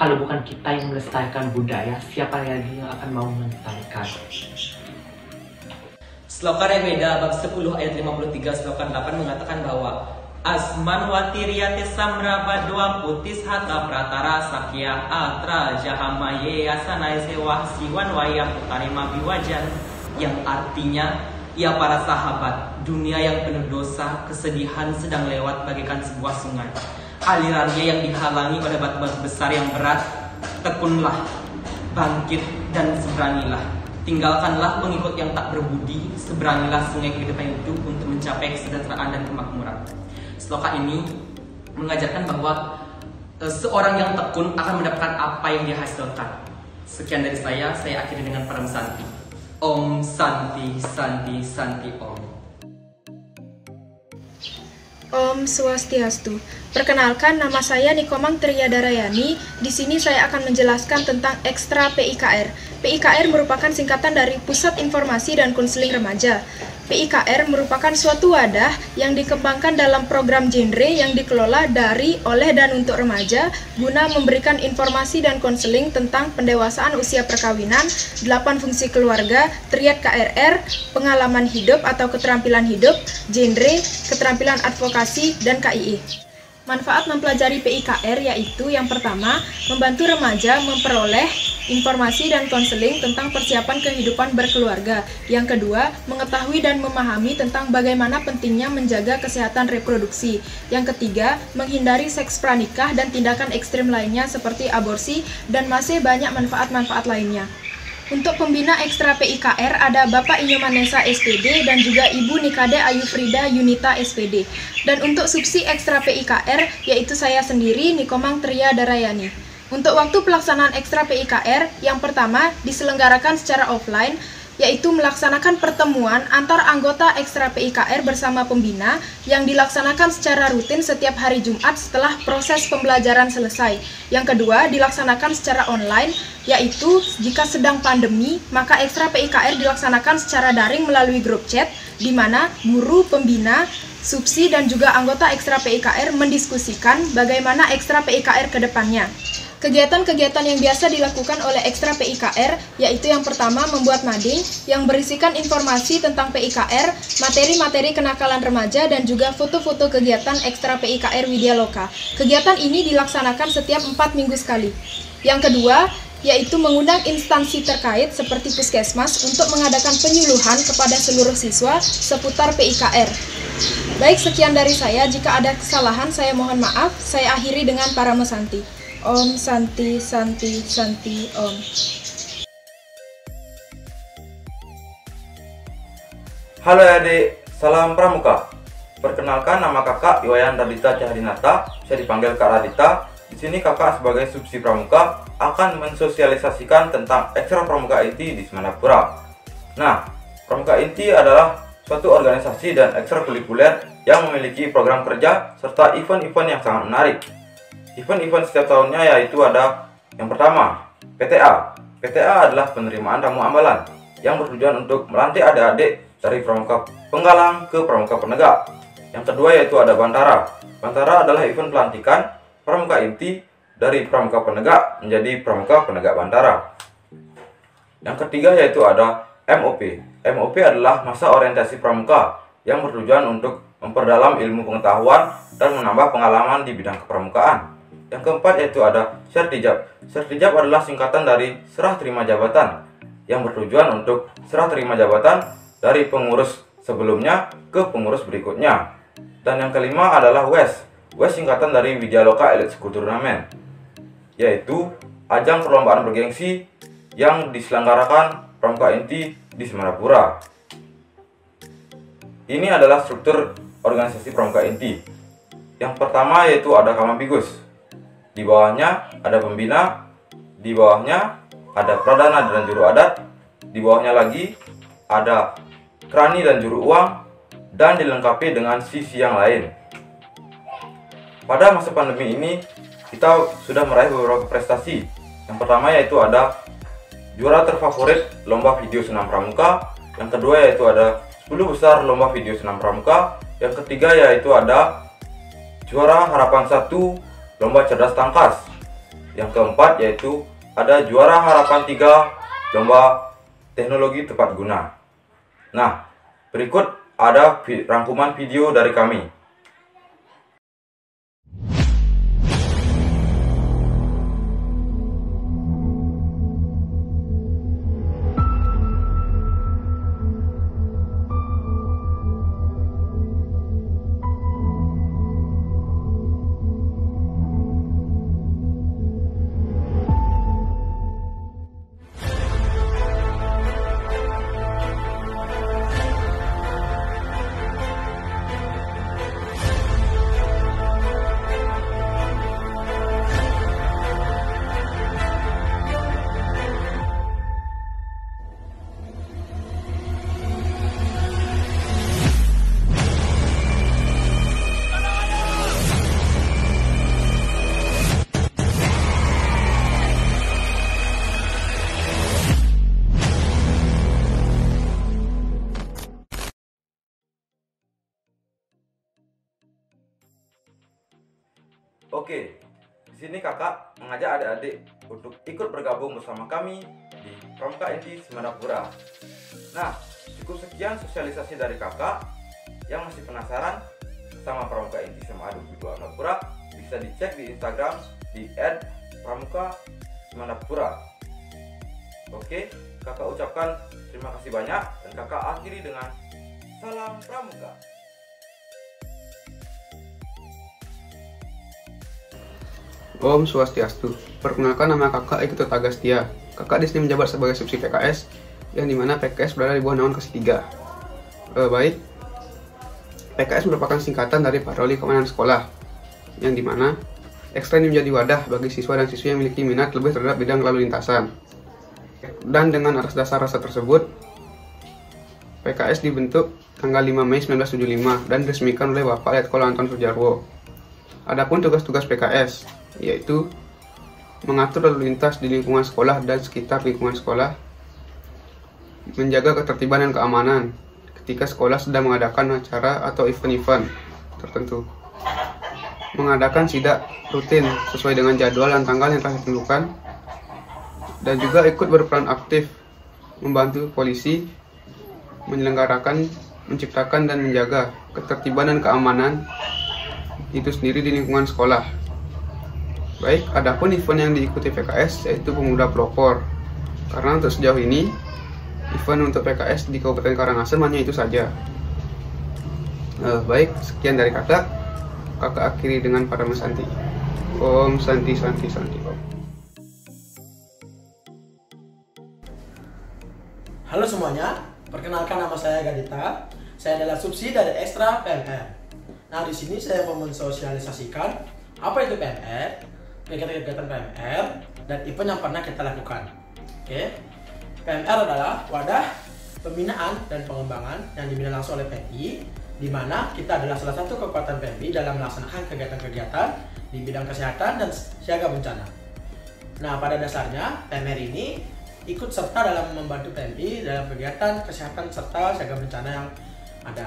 Kalau bukan kita yang melestarikan budaya, siapa lagi yang akan mau melestarikan? Sloka Rigveda bab 10 ayat 53 sloka 8 mengatakan bahwa Asman watiriyate samraba dua putis hata pratara sakya atra jahamaye asanai sewah siwan wayang utarima biwajan, yang artinya, ya para sahabat, dunia yang penuh dosa, kesedihan sedang lewat bagaikan sebuah sungai. Alirannya yang dihalangi oleh batu-batu besar yang berat, tekunlah, bangkit dan seberangilah. Tinggalkanlah pengikut yang tak berbudi, seberangilah sungai kehidupan itu untuk mencapai kesejahteraan dan kemakmuran. Sloka ini mengajarkan bahwa seorang yang tekun akan mendapatkan apa yang dia hasilkan. Sekian dari saya akhiri dengan param santi. Om Santi Santi Santi Om. Om Swastiastu. Perkenalkan, nama saya Nikomang Triyadarayani. Di sini saya akan menjelaskan tentang ekstra PIKR. PIKR merupakan singkatan dari Pusat Informasi dan Konseling Remaja. PIKR merupakan suatu wadah yang dikembangkan dalam program genre yang dikelola dari, oleh, dan untuk remaja guna memberikan informasi dan konseling tentang pendewasaan usia perkawinan, 8 fungsi keluarga, triad KRR, pengalaman hidup atau keterampilan hidup, genre, keterampilan advokasi, dan KII. Manfaat mempelajari PIKR yaitu yang pertama, membantu remaja memperoleh informasi dan konseling tentang persiapan kehidupan berkeluarga. Yang kedua, mengetahui dan memahami tentang bagaimana pentingnya menjaga kesehatan reproduksi. Yang ketiga, menghindari seks pranikah dan tindakan ekstrim lainnya seperti aborsi, dan masih banyak manfaat-manfaat lainnya. Untuk pembina ekstra PIKR ada Bapak Inyomanesa SPD dan juga Ibu Nikade Ayu Frida Yunita SPD. Dan untuk subsidi ekstra PIKR yaitu saya sendiri, Nikomang Triyadarayani. Untuk waktu pelaksanaan ekstra PIKR, yang pertama diselenggarakan secara offline, yaitu melaksanakan pertemuan antar anggota ekstra PIKR bersama pembina yang dilaksanakan secara rutin setiap hari Jumat setelah proses pembelajaran selesai. Yang kedua, dilaksanakan secara online, yaitu jika sedang pandemi, maka ekstra PIKR dilaksanakan secara daring melalui grup chat, di mana guru, pembina, subsi, dan juga anggota ekstra PIKR mendiskusikan bagaimana ekstra PIKR ke depannya. Kegiatan-kegiatan yang biasa dilakukan oleh Ekstra PIKR yaitu yang pertama membuat mading yang berisikan informasi tentang PIKR, materi-materi kenakalan remaja, dan juga foto-foto kegiatan Ekstra PIKR Widya Loka. Kegiatan ini dilaksanakan setiap 4 minggu sekali. Yang kedua, yaitu mengundang instansi terkait seperti Puskesmas untuk mengadakan penyuluhan kepada seluruh siswa seputar PIKR. Baik, sekian dari saya. Jika ada kesalahan, saya mohon maaf. Saya akhiri dengan Parama Santi. Om Santi Santi Santi Om. Halo adik, salam pramuka. Perkenalkan, nama kakak Iwayan Radita Cahdinata, bisa dipanggil Kak Radita. Di sini kakak sebagai subsi pramuka akan mensosialisasikan tentang ekstra pramuka inti di Semanapura. Nah, pramuka inti adalah suatu organisasi dan ekstrakurikuler yang memiliki program kerja serta event-event yang sangat menarik. Event-event setiap tahunnya yaitu ada yang pertama, PTA. PTA adalah penerimaan tamu ambalan yang bertujuan untuk melantik adik-adik dari pramuka penggalang ke pramuka penegak. Yang kedua yaitu ada Bantara. Bantara adalah event pelantikan pramuka inti dari pramuka penegak menjadi pramuka penegak Bantara. Yang ketiga yaitu ada MOP. MOP adalah masa orientasi pramuka yang bertujuan untuk memperdalam ilmu pengetahuan dan menambah pengalaman di bidang kepramukaan. Yang keempat yaitu ada Sertijab. Sertijab adalah singkatan dari serah terima jabatan yang bertujuan untuk serah terima jabatan dari pengurus sebelumnya ke pengurus berikutnya. Dan yang kelima adalah WES. WES singkatan dari Widya Loka Elite School Tournament, yaitu ajang perlombaan bergengsi yang diselenggarakan pramuka inti di Semanapura. Ini adalah struktur organisasi pramuka inti. Yang pertama yaitu ada Kamampigus. Di bawahnya ada pembina, di bawahnya ada pradana dan juru adat, di bawahnya lagi ada krani dan juru uang, dan dilengkapi dengan sisi yang lain. Pada masa pandemi ini, kita sudah meraih beberapa prestasi. Yang pertama yaitu ada juara terfavorit lomba video senam pramuka, yang kedua yaitu ada 10 besar lomba video senam pramuka, yang ketiga yaitu ada juara harapan 1 lomba cerdas tangkas, yang keempat yaitu ada juara harapan 3 lomba teknologi tepat guna. Nah, berikut ada rangkuman video dari kami. Oke, di sini kakak mengajak adik-adik untuk ikut bergabung bersama kami di Pramuka Inti Semanapura. Nah, cukup sekian sosialisasi dari kakak. Yang masih penasaran sama Pramuka Inti SMA 22 Semanapura, bisa dicek di Instagram di @pramuka_semanapura. Oke, kakak ucapkan terima kasih banyak dan kakak akhiri dengan salam pramuka. Om Swastiastu. Perkenalkan, nama kakak Eko Tagastia. Kakak di sini menjabat sebagai subsi PKS, yang dimana PKS berada di bawah naungan Komisi 3. Baik, PKS merupakan singkatan dari Patroli Keamanan Sekolah, yang dimana ekstra ini menjadi wadah bagi siswa dan siswi yang memiliki minat lebih terhadap bidang lalu lintasan. Dan dengan atas dasar rasa tersebut, PKS dibentuk tanggal 5 Mei 1975 dan diresmikan oleh Bapak Letkol Anton Sujarwo. Adapun tugas-tugas PKS yaitu mengatur lalu lintas di lingkungan sekolah dan sekitar lingkungan sekolah, menjaga ketertiban dan keamanan ketika sekolah sedang mengadakan acara atau event-event tertentu, mengadakan sidak rutin sesuai dengan jadwal dan tanggal yang telah ditentukan, dan juga ikut berperan aktif membantu polisi menyelenggarakan, menciptakan dan menjaga ketertiban dan keamanan itu sendiri di lingkungan sekolah. Baik, adapun event yang diikuti PKS yaitu Pemuda Pelopor. Karena untuk sejauh ini event untuk PKS di Kabupaten Karangasem hanya itu saja. Baik, sekian dari kakak akhiri dengan Parama Santi. Om Santi Santi Santi Om. Halo semuanya, perkenalkan nama saya Gadita. Saya adalah subsidi dari Ekstra PMR. Nah, di sini saya mau mensosialisasikan apa itu PMR, kegiatan-kegiatan PMR, dan event yang pernah kita lakukan. Oke, PMR adalah wadah pembinaan dan pengembangan yang dibina langsung oleh PMI, di mana kita adalah salah satu kekuatan PMI dalam melaksanakan kegiatan-kegiatan di bidang kesehatan dan siaga bencana. Nah, pada dasarnya PMR ini ikut serta dalam membantu PMI dalam kegiatan kesehatan serta siaga bencana yang ada.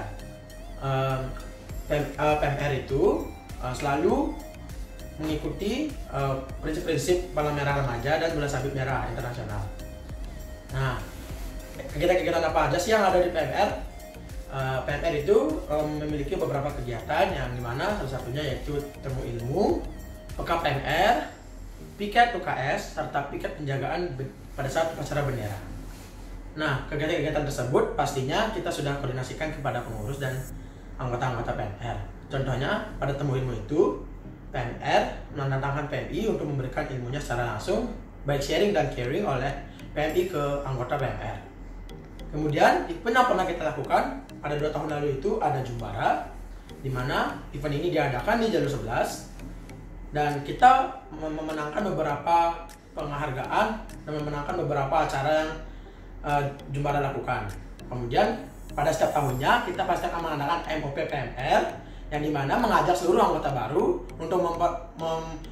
PMR itu selalu mengikuti prinsip-prinsip Palang Merah Remaja dan Bulan Sabit Merah Internasional. Nah, kegiatan-kegiatan apa aja sih yang ada di PMR? PMR itu memiliki beberapa kegiatan yang dimana salah satunya yaitu temu ilmu, PKPMR, piket UKS, serta piket penjagaan pada saat upacara bendera. Nah, kegiatan-kegiatan tersebut pastinya kita sudah koordinasikan kepada pengurus dan anggota-anggota PMR. Contohnya, pada temu ilmu itu, PMR menantangkan PMI untuk memberikan ilmunya secara langsung, baik sharing dan caring oleh PMI ke anggota PMR. Kemudian, event yang pernah kita lakukan pada 2 tahun lalu itu ada Jumbara, di mana event ini diadakan di jalur 11, dan kita memenangkan beberapa penghargaan dan memenangkan beberapa acara yang Jumbara lakukan. Kemudian pada setiap tahunnya kita pasti akan mengadakan MOP PMR yang dimana mengajak seluruh anggota baru untuk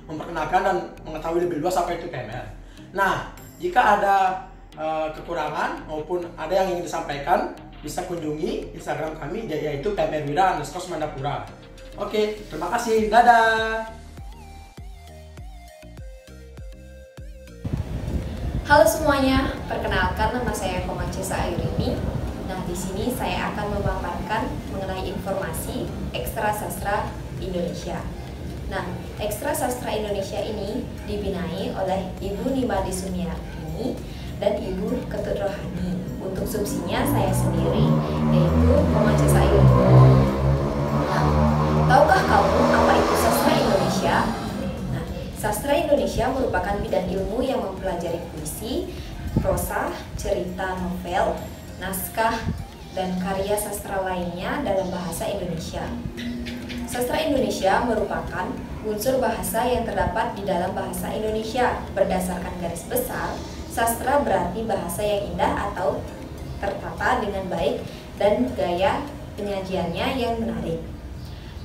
memperkenalkan dan mengetahui lebih luas apa itu PMR. Nah, jika ada kekurangan maupun ada yang ingin disampaikan, bisa kunjungi Instagram kami yaitu PMRwira_Semandapura. Oke, terima kasih. Dadah. Halo semuanya, perkenalkan nama saya Komangcesa Ayurini. Nah, di sini saya akan memaparkan mengenai informasi Ekstra Sastra Indonesia. Nah, Ekstra Sastra Indonesia ini dibinai oleh Ibu Nimade Sumiarni dan Ibu Ketut Rohani. Untuk subsidinya saya sendiri, yaitu Komangcesa Ayurini. Nah, tahukah kamu apa itu sastra Indonesia? Sastra Indonesia merupakan bidang ilmu yang mempelajari puisi, prosa, cerita novel, naskah, dan karya sastra lainnya dalam bahasa Indonesia. Sastra Indonesia merupakan unsur bahasa yang terdapat di dalam bahasa Indonesia. Berdasarkan garis besar, sastra berarti bahasa yang indah atau tertata dengan baik dan gaya penyajiannya yang menarik.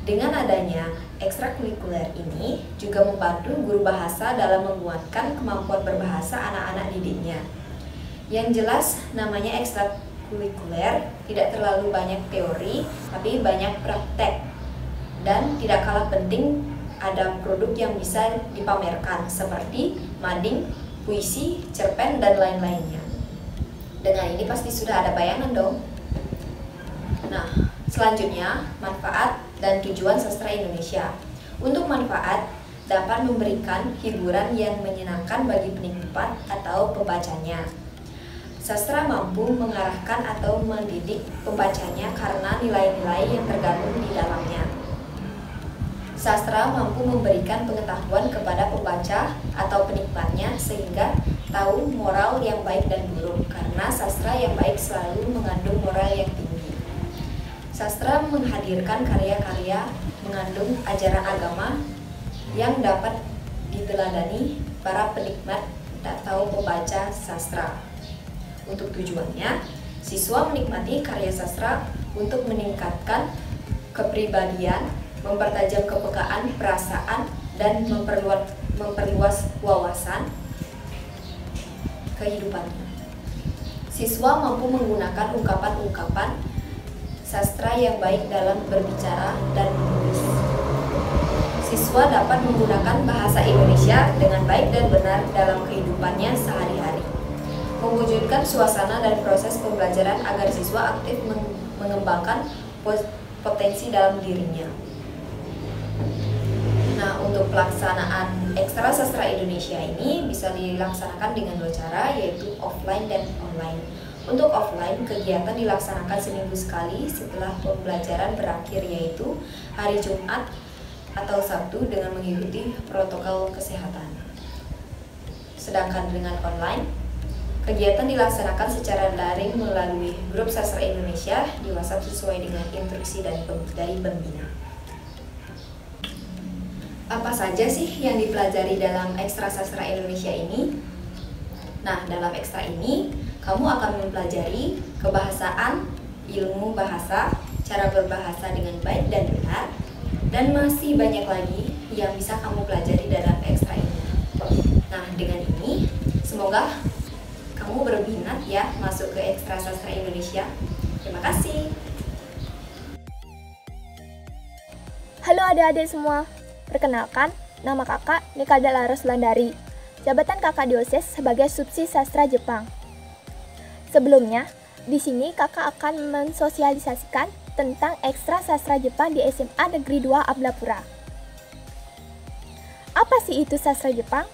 Dengan adanya ekstrakurikuler ini juga membantu guru bahasa dalam menguatkan kemampuan berbahasa anak-anak didiknya. Yang jelas namanya ekstrakurikuler tidak terlalu banyak teori, tapi banyak praktek. Dan tidak kalah penting ada produk yang bisa dipamerkan seperti mading, puisi, cerpen, dan lain-lainnya. Dengan ini pasti sudah ada bayangan dong. Nah, selanjutnya manfaat dan tujuan sastra Indonesia. Untuk manfaat, dapat memberikan hiburan yang menyenangkan bagi penikmat atau pembacanya. Sastra mampu mengarahkan atau mendidik pembacanya karena nilai-nilai yang tergandung di dalamnya. Sastra mampu memberikan pengetahuan kepada pembaca atau penikmatnya sehingga tahu moral yang baik dan buruk, karena sastra yang baik selalu mengandung moral yang tinggi. Sastra menghadirkan karya-karya mengandung ajaran agama yang dapat diteladani para penikmat atau pembaca sastra. Untuk tujuannya, siswa menikmati karya sastra untuk meningkatkan kepribadian, mempertajam kepekaan perasaan, dan memperluas wawasan kehidupannya. Siswa mampu menggunakan ungkapan-ungkapan sastra yang baik dalam berbicara dan menulis. siswa dapat menggunakan bahasa Indonesia dengan baik dan benar dalam kehidupannya sehari-hari. Mewujudkan suasana dan proses pembelajaran agar siswa aktif mengembangkan potensi dalam dirinya. Nah, untuk pelaksanaan Ekstra Sastra Indonesia ini bisa dilaksanakan dengan dua cara, yaitu offline dan online. Untuk offline, kegiatan dilaksanakan seminggu sekali setelah pembelajaran berakhir, yaitu hari Jumat atau Sabtu dengan mengikuti protokol kesehatan. Sedangkan dengan online, kegiatan dilaksanakan secara daring melalui grup Sastra Indonesia di WhatsApp sesuai dengan instruksi dari pembina. Apa saja sih yang dipelajari dalam Ekstra Sastra Indonesia ini? Nah, dalam ekstra ini, kamu akan mempelajari kebahasaan, ilmu bahasa, cara berbahasa dengan baik dan benar, dan masih banyak lagi yang bisa kamu pelajari dalam ekstra ini. Nah, dengan ini, semoga kamu berminat ya masuk ke Ekstra Sastra Indonesia. Terima kasih. Halo adik-adik semua. Perkenalkan, nama kakak Nika Della Roslandari. Jabatan kakak di OSIS sebagai Subsi Sastra Jepang. Sebelumnya, di sini kakak akan mensosialisasikan tentang Ekstra Sastra Jepang di SMA Negeri 2 Amblapura. Apa sih itu sastra Jepang?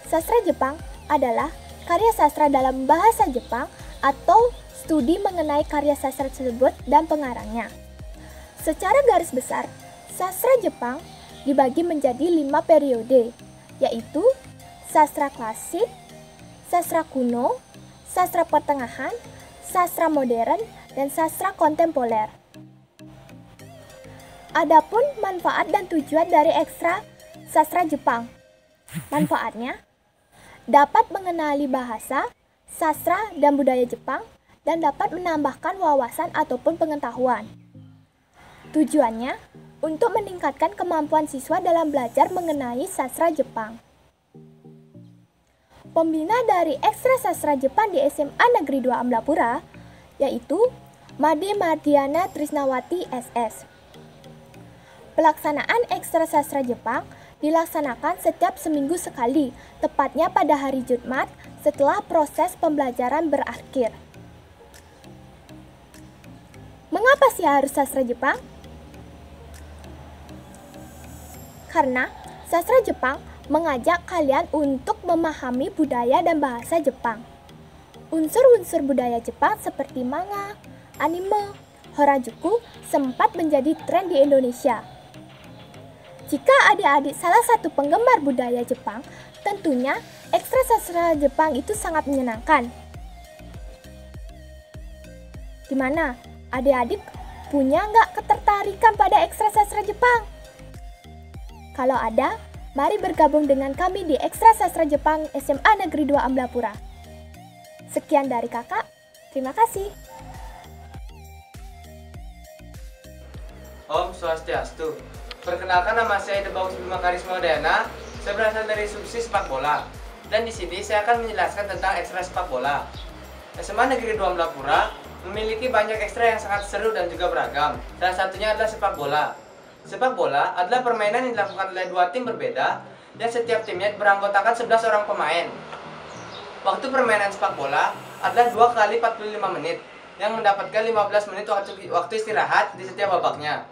Sastra Jepang adalah karya sastra dalam bahasa Jepang atau studi mengenai karya sastra tersebut dan pengarangnya. Secara garis besar, sastra Jepang dibagi menjadi 5 periode, yaitu sastra klasik, sastra kuno, sastra pertengahan, sastra modern, dan sastra kontemporer. Adapun manfaat dan tujuan dari Ekstra Sastra Jepang. Manfaatnya dapat mengenali bahasa, sastra, dan budaya Jepang, dan dapat menambahkan wawasan ataupun pengetahuan. Tujuannya untuk meningkatkan kemampuan siswa dalam belajar mengenai sastra Jepang. Pembina dari Ekstra Sastra Jepang di SMA Negeri 2 Amblapura yaitu Made Mardiana Trisnawati SS. Pelaksanaan Ekstra Sastra Jepang dilaksanakan setiap seminggu sekali, tepatnya pada hari Jumat setelah proses pembelajaran berakhir. Mengapa sih harus sastra Jepang? Karena sastra Jepang mengajak kalian untuk memahami budaya dan bahasa Jepang. Unsur-unsur budaya Jepang seperti manga, anime, Harajuku sempat menjadi tren di Indonesia. Jika adik-adik salah satu penggemar budaya Jepang, tentunya Ekstra Sastra Jepang itu sangat menyenangkan. Gimana? Adik-adik punya nggak ketertarikan pada Ekstra Sastra Jepang? Kalau ada, mari bergabung dengan kami di Ekstra Sastra Jepang SMA Negeri 2 Amblapura. Sekian dari kakak, terima kasih. Om Swastiastu. Perkenalkan, nama saya Debaus Bima Karisma Udayana. Saya berasal dari Subsi Sepak Bola. Dan di sini saya akan menjelaskan tentang ekstra sepak bola. SMA Negeri 2 Amblapura memiliki banyak ekstra yang sangat seru dan juga beragam. Salah satunya adalah sepak bola. Sepak bola adalah permainan yang dilakukan oleh dua tim berbeda dan setiap timnya beranggotakan 11 orang pemain. Waktu permainan sepak bola adalah 2 kali 45 menit yang mendapatkan 15 menit waktu istirahat di setiap babaknya.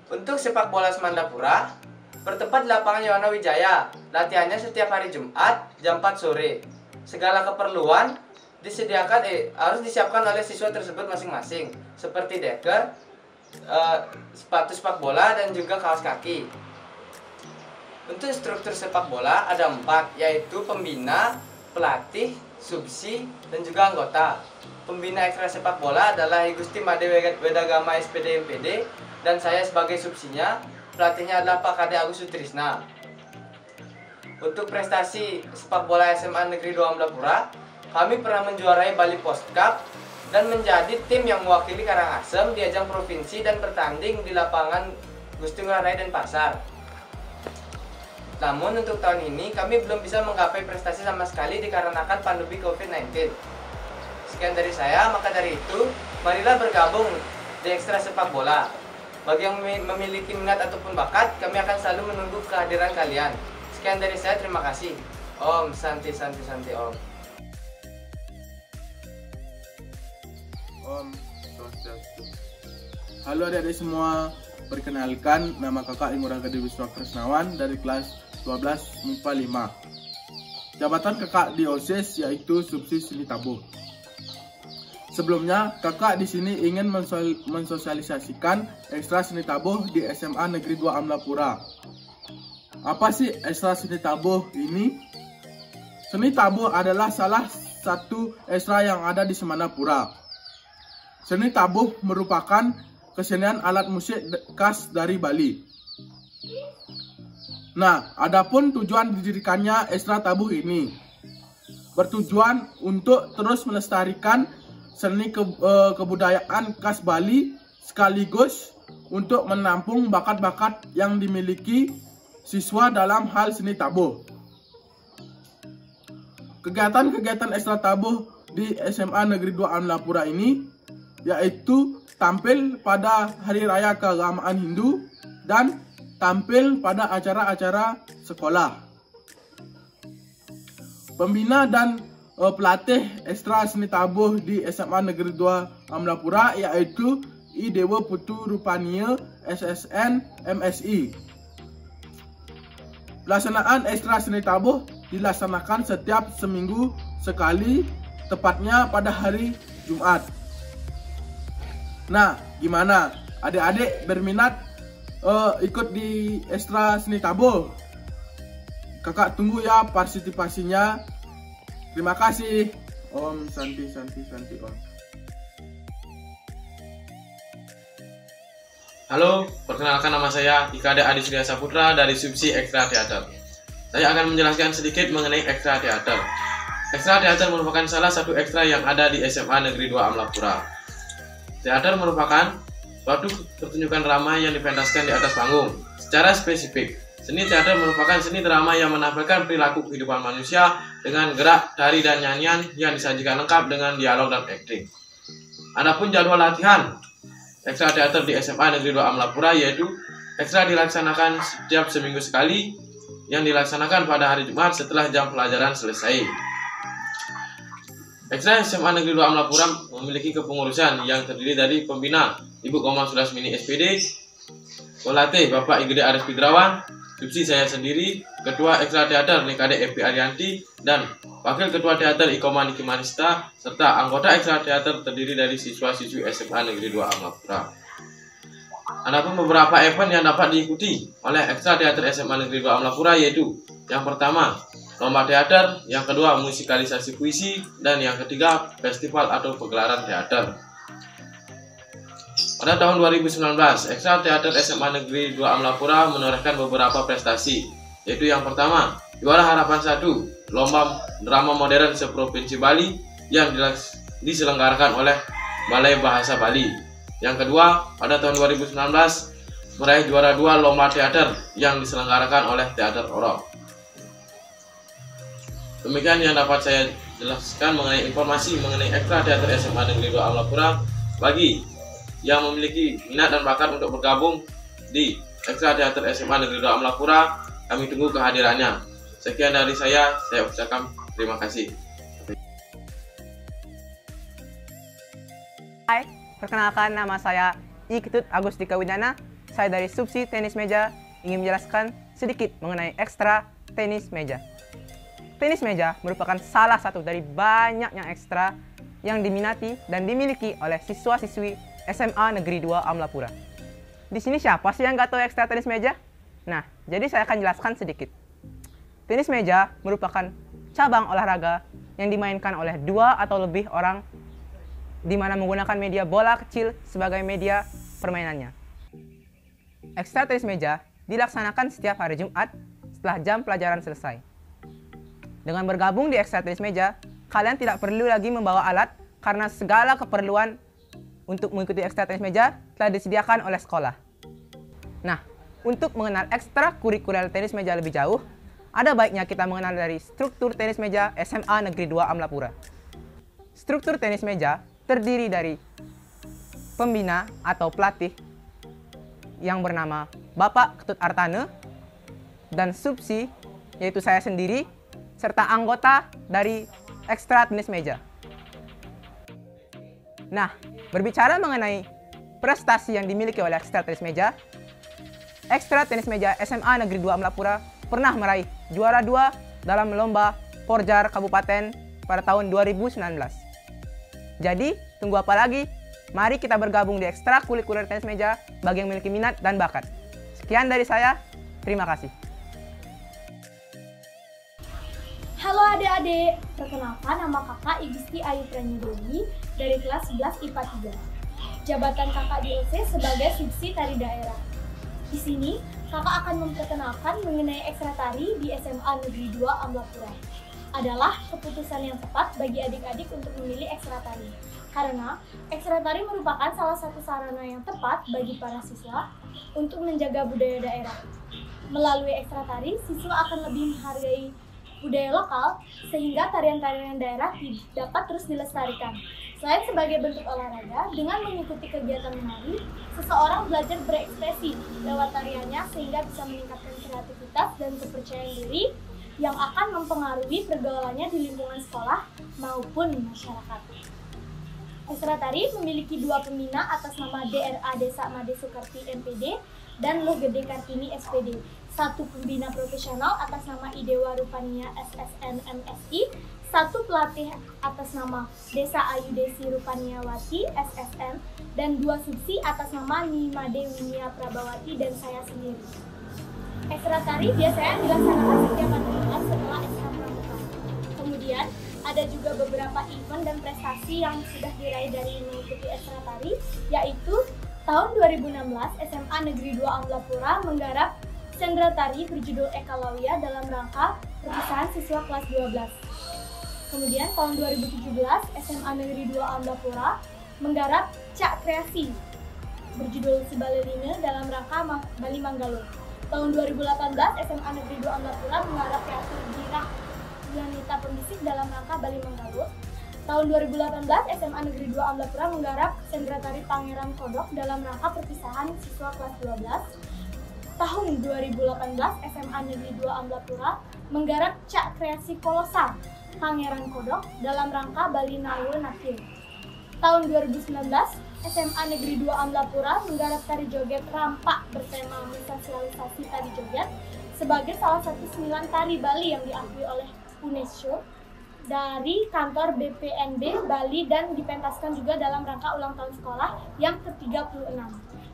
Untuk sepak bola Semandapura bertempat di lapangan Yohana Wijaya. Latihannya setiap hari Jumat jam 4 sore. Segala keperluan harus disiapkan oleh siswa tersebut masing-masing, seperti deker, sepatu sepak bola, dan juga kaos kaki. Untuk struktur sepak bola ada 4, yaitu pembina, pelatih, subsi, dan juga anggota. Pembina ekstra sepak bola adalah Gusti Made Wedagama SPD MPD, dan saya sebagai subsinya. Pelatihnya adalah Pak Kade Agus Sutrisna. Untuk prestasi sepak bola SMA Negeri 2 Amblapura, kami pernah menjuarai Bali Post Cup dan menjadi tim yang mewakili Karangasem di ajang provinsi dan bertanding di lapangan Gusti Ngurah Rai dan Pasar. Namun untuk tahun ini kami belum bisa menggapai prestasi sama sekali dikarenakan pandemi COVID-19. Sekian dari saya, maka dari itu marilah bergabung di Ekstra Sepak Bola. Bagi yang memiliki minat ataupun bakat, kami akan selalu menunggu kehadiran kalian. Sekian dari saya, terima kasih. Om Santi Santi Santi Om. Om Swastiastu. Halo adik-adik semua, perkenalkan nama kakak Imurangga Dewi Kresnawan dari kelas 12 MIPA 5. Jabatan kakak di OSIS yaitu Subsi Seni Tabuh. Sebelumnya, kakak di sini ingin mensosialisasikan ekstra seni tabuh di SMA Negeri 2 Amlapura. Apa sih ekstra seni tabuh ini? Seni tabuh adalah salah satu ekstra yang ada di Semanapura. Seni tabuh merupakan kesenian alat musik khas dari Bali. Nah, adapun tujuan didirikannya ekstra tabuh ini bertujuan untuk terus melestarikan seni kebudayaan khas Bali sekaligus untuk menampung bakat-bakat yang dimiliki siswa dalam hal seni tabuh. Kegiatan-kegiatan ekstra tabuh di SMA Negeri 2 Amlapura ini yaitu tampil pada Hari Raya Keagamaan Hindu dan tampil pada acara-acara sekolah. Pembina dan pelatih ekstra seni tabuh di SMA Negeri 2 Amlapura yaitu I Dewa Putu Rupania SSN MSI. Pelaksanaan ekstra seni tabuh dilaksanakan setiap seminggu sekali, tepatnya pada hari Jumat. Nah, gimana? Adik-adik berminat ikut di ekstra seni tabuh? Kakak tunggu ya partisipasinya. Terima kasih. Om Santi Santi Santi Om. Halo, perkenalkan nama saya IKD Adi Surya Saputra dari Subsi Ekstra Teater. Saya akan menjelaskan sedikit mengenai ekstra teater. Ekstra teater merupakan salah satu ekstra yang ada di SMA Negeri 2 Amlapura. Teater merupakan suatu pertunjukan drama yang dipentaskan di atas panggung. Secara spesifik, seni teater merupakan seni drama yang menampilkan perilaku kehidupan manusia dengan gerak, tari, dan nyanyian yang disajikan lengkap dengan dialog dan akting. Adapun jadwal latihan ekstra teater di SMA Negeri 2 Amlapura yaitu ekstra dilaksanakan setiap seminggu sekali yang dilaksanakan pada hari Jumat setelah jam pelajaran selesai. Ekstra SMA Negeri 2 Amlapura memiliki kepengurusan yang terdiri dari pembina Ibu Komang Sulasmini SPD, pelatih Bapak IGD Aris Fidrawan, subsi saya sendiri, Ketua Ekstra Teater Nikade Epi Arianti, dan Wakil Ketua Teater Ikoma Niki Manista, serta anggota Ekstra Teater terdiri dari siswa-siswi SMA Negeri 2 Amlapura. Adapun beberapa event yang dapat diikuti oleh Ekstra Teater SMA Negeri 2 Amlapura yaitu yang pertama, lomba teater, yang kedua, musikalisasi puisi, dan yang ketiga, festival atau pegelaran teater. Pada tahun 2019, Ekstra Teater SMA Negeri 2 Amlapura menorehkan beberapa prestasi, yaitu yang pertama, juara Harapan 1, lomba drama modern se-Provinsi Bali yang diselenggarakan oleh Balai Bahasa Bali. Yang kedua, pada tahun 2019, meraih juara 2 lomba teater yang diselenggarakan oleh Teater Orok. Demikian yang dapat saya jelaskan mengenai informasi mengenai Ekstra Teater SMA Negeri 2 Amlapura. Bagi yang memiliki minat dan bakat untuk bergabung di Ekstra Teater SMA Negeri 2 Amlapura, kami tunggu kehadirannya. Sekian dari saya ucapkan terima kasih. Hai, perkenalkan nama saya Iketut Agustika Widana. Saya dari Subsi Tenis Meja ingin menjelaskan sedikit mengenai ekstra tenis meja. Tenis meja merupakan salah satu dari banyaknya ekstra yang diminati dan dimiliki oleh siswa-siswi SMA Negeri 2 Amlapura. Di sini siapa sih yang nggak tahu ekstra tenis meja? Nah, jadi saya akan jelaskan sedikit. Tenis meja merupakan cabang olahraga yang dimainkan oleh 2 atau lebih orang di mana menggunakan media bola kecil sebagai media permainannya. Ekstra tenis meja dilaksanakan setiap hari Jumat setelah jam pelajaran selesai. Dengan bergabung di ekstra tenis meja, kalian tidak perlu lagi membawa alat karena segala keperluan untuk mengikuti ekstra tenis meja telah disediakan oleh sekolah. Nah, untuk mengenal ekstra kurikuler tenis meja lebih jauh, ada baiknya kita mengenal dari struktur tenis meja SMA Negeri 2 Amlapura. Struktur tenis meja terdiri dari pembina atau pelatih, yang bernama Bapak Ketut Artane, dan subsi yaitu saya sendiri, serta anggota dari Ekstra Tenis Meja. Nah, berbicara mengenai prestasi yang dimiliki oleh Ekstra Tenis Meja, Ekstra Tenis Meja SMA Negeri 2 Amlapura pernah meraih juara 2 dalam lomba Porjar Kabupaten pada tahun 2019. Jadi, tunggu apa lagi? Mari kita bergabung di ekstrakurikuler tenis meja bagi yang memiliki minat dan bakat. Sekian dari saya, terima kasih. Halo adik-adik, perkenalkan nama kakak Igusti Ayu Pranyudoni dari kelas 11 IPA 3. Jabatan kakak di OC sebagai subsi tari daerah. Di sini, kakak akan memperkenalkan mengenai ekstra tari di SMA Negeri 2 Amlapura. Adalah keputusan yang tepat bagi adik-adik untuk memilih ekstra tari. Karena ekstra tari merupakan salah satu sarana yang tepat bagi para siswa untuk menjaga budaya daerah. Melalui ekstra tari, siswa akan lebih menghargai budaya lokal sehingga tarian-tarian daerah dapat terus dilestarikan. Selain sebagai bentuk olahraga, dengan mengikuti kegiatan menari, seseorang belajar berekspresi lewat tariannya sehingga bisa meningkatkan kreativitas dan kepercayaan diri yang akan mempengaruhi pergaulannya di lingkungan sekolah maupun masyarakat. Ekstra tari memiliki 2 pembina atas nama DRA Desa Made Sukarti MPD dan Loh Gede Kartini SPD. 1 pembina profesional atas nama Idewa Rupania SSN MSI, 1 pelatih atas nama Desa Ayu Desi Rupaniawati SSN, dan 2 subsi atas nama Nimade Winia Prabawati dan saya sendiri. Ekstra tari biasanya dilaksanakan setiap bulan setelah ekstra pramuka. Kemudian ada juga beberapa event dan prestasi yang sudah diraih dari mengikuti ekstra tari, yaitu tahun 2016 SMA Negeri 2 Amlapura menggarap sendra tari berjudul Ekalawia dalam rangka perpisahan siswa kelas 12. Kemudian tahun 2017 SMA Negeri 2 Amlapura menggarap Cak Kreasi berjudul Sibalirine dalam rangka Bali Manggalo. Tahun 2018 SMA Negeri 2 Amlapura menggarap teater Girah Yanita Pembisik dalam rangka Bali Manggalo. Tahun 2018 SMA Negeri 2 Amlapura menggarap sendra tari Pangeran Kodok dalam rangka perpisahan siswa kelas 12. Tahun 2018 SMA Negeri 2 Amlapura menggarap Cak Kreasi Kolosal Pangeran Kodok dalam rangka Bali Nawul Nakil. Tahun 2019 SMA Negeri 2 Amlapura menggarap tari joget Rampak bertema mensosialisasi tari joget sebagai salah satu 9 tari Bali yang diakui oleh UNESCO dari kantor BPNB Bali dan dipentaskan juga dalam rangka ulang tahun sekolah yang ke-36.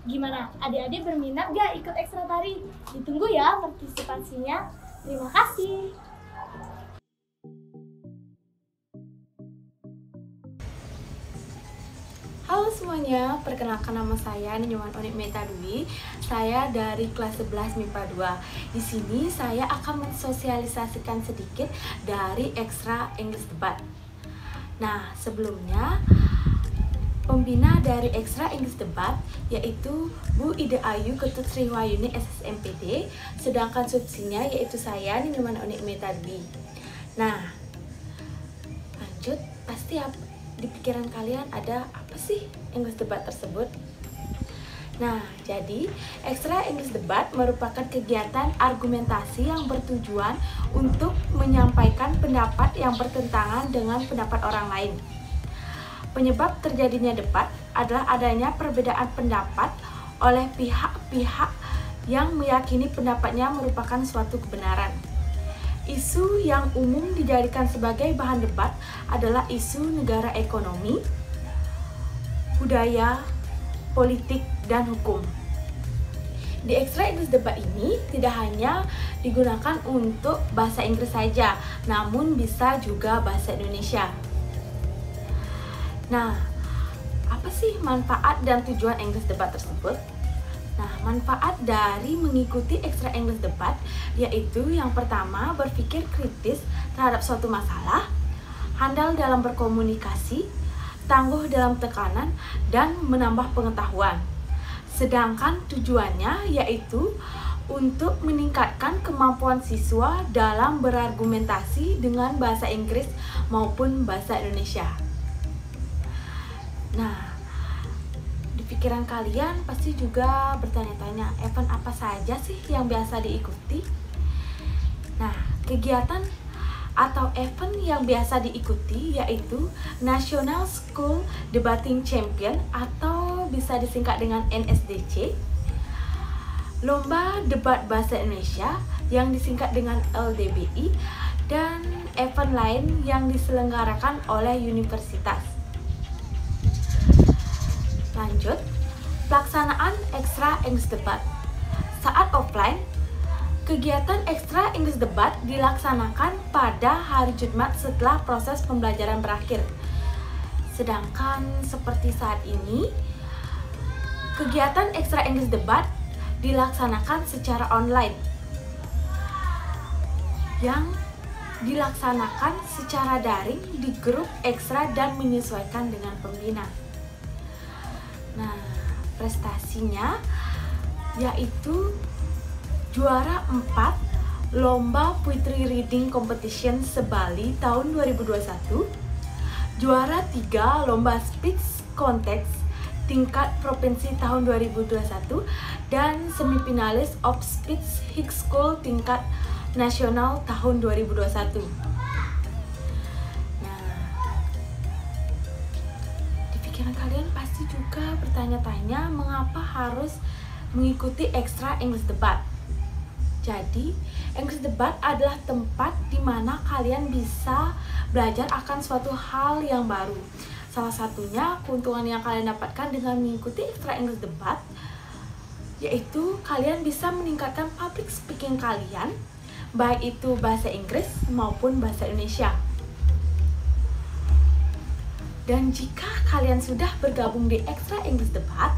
Gimana? Adik-adik berminat gak ikut ekstra tari? Ditunggu ya partisipasinya. Terima kasih. Halo semuanya, perkenalkan nama saya Ninyuman Onik Metadwi. Saya dari kelas 11 MIPA 2. Di sini saya akan mensosialisasikan sedikit dari ekstra English Debat. Nah, sebelumnya pembina dari ekstra English Debat yaitu Bu Ide Ayu Ketut Sriwayuni SSMPD, sedangkan subsinya yaitu saya Ninyuman Onik Metadwi. Nah, lanjut, pasti di pikiran kalian ada apa sih English Debat tersebut? Nah, jadi ekstra English Debat merupakan kegiatan argumentasi yang bertujuan untuk menyampaikan pendapat yang bertentangan dengan pendapat orang lain. Penyebab terjadinya debat adalah adanya perbedaan pendapat oleh pihak-pihak yang meyakini pendapatnya merupakan suatu kebenaran. Isu yang umum dijadikan sebagai bahan debat adalah isu negara, ekonomi, budaya, politik, dan hukum. Di ekstra English Debat ini tidak hanya digunakan untuk bahasa Inggris saja, namun bisa juga bahasa Indonesia. Nah, apa sih manfaat dan tujuan English Debat tersebut? Nah, manfaat dari mengikuti ekstra English Debat yaitu yang pertama, berpikir kritis terhadap suatu masalah, handal dalam berkomunikasi, tangguh dalam tekanan, dan menambah pengetahuan. Sedangkan tujuannya yaitu untuk meningkatkan kemampuan siswa dalam berargumentasi dengan bahasa Inggris maupun bahasa Indonesia. Nah, pikiran kalian pasti juga bertanya-tanya, event apa saja sih yang biasa diikuti? Nah, kegiatan atau event yang biasa diikuti yaitu National School Debating Champion atau bisa disingkat dengan NSDC, Lomba Debat Bahasa Indonesia yang disingkat dengan LDBI, dan event lain yang diselenggarakan oleh universitas. Lanjut, pelaksanaan ekstra English debat. Saat offline, kegiatan ekstra English debat dilaksanakan pada hari Jumat setelah proses pembelajaran berakhir. Sedangkan seperti saat ini, kegiatan ekstra English debat dilaksanakan secara online yang dilaksanakan secara daring di grup ekstra dan menyesuaikan dengan pembina. Nah, prestasinya yaitu juara 4 Lomba Poetry Reading Competition se-Bali tahun 2021, juara 3 Lomba Speech Contest tingkat provinsi tahun 2021, dan semifinalis of Speech High School tingkat nasional tahun 2021. Kalian pasti juga bertanya-tanya mengapa harus mengikuti ekstra English debat. Jadi, English debat adalah tempat di mana kalian bisa belajar akan suatu hal yang baru. Salah satunya keuntungan yang kalian dapatkan dengan mengikuti ekstra English debat yaitu kalian bisa meningkatkan public speaking kalian, baik itu bahasa Inggris maupun bahasa Indonesia. Dan jika kalian sudah bergabung di ekstra English debat,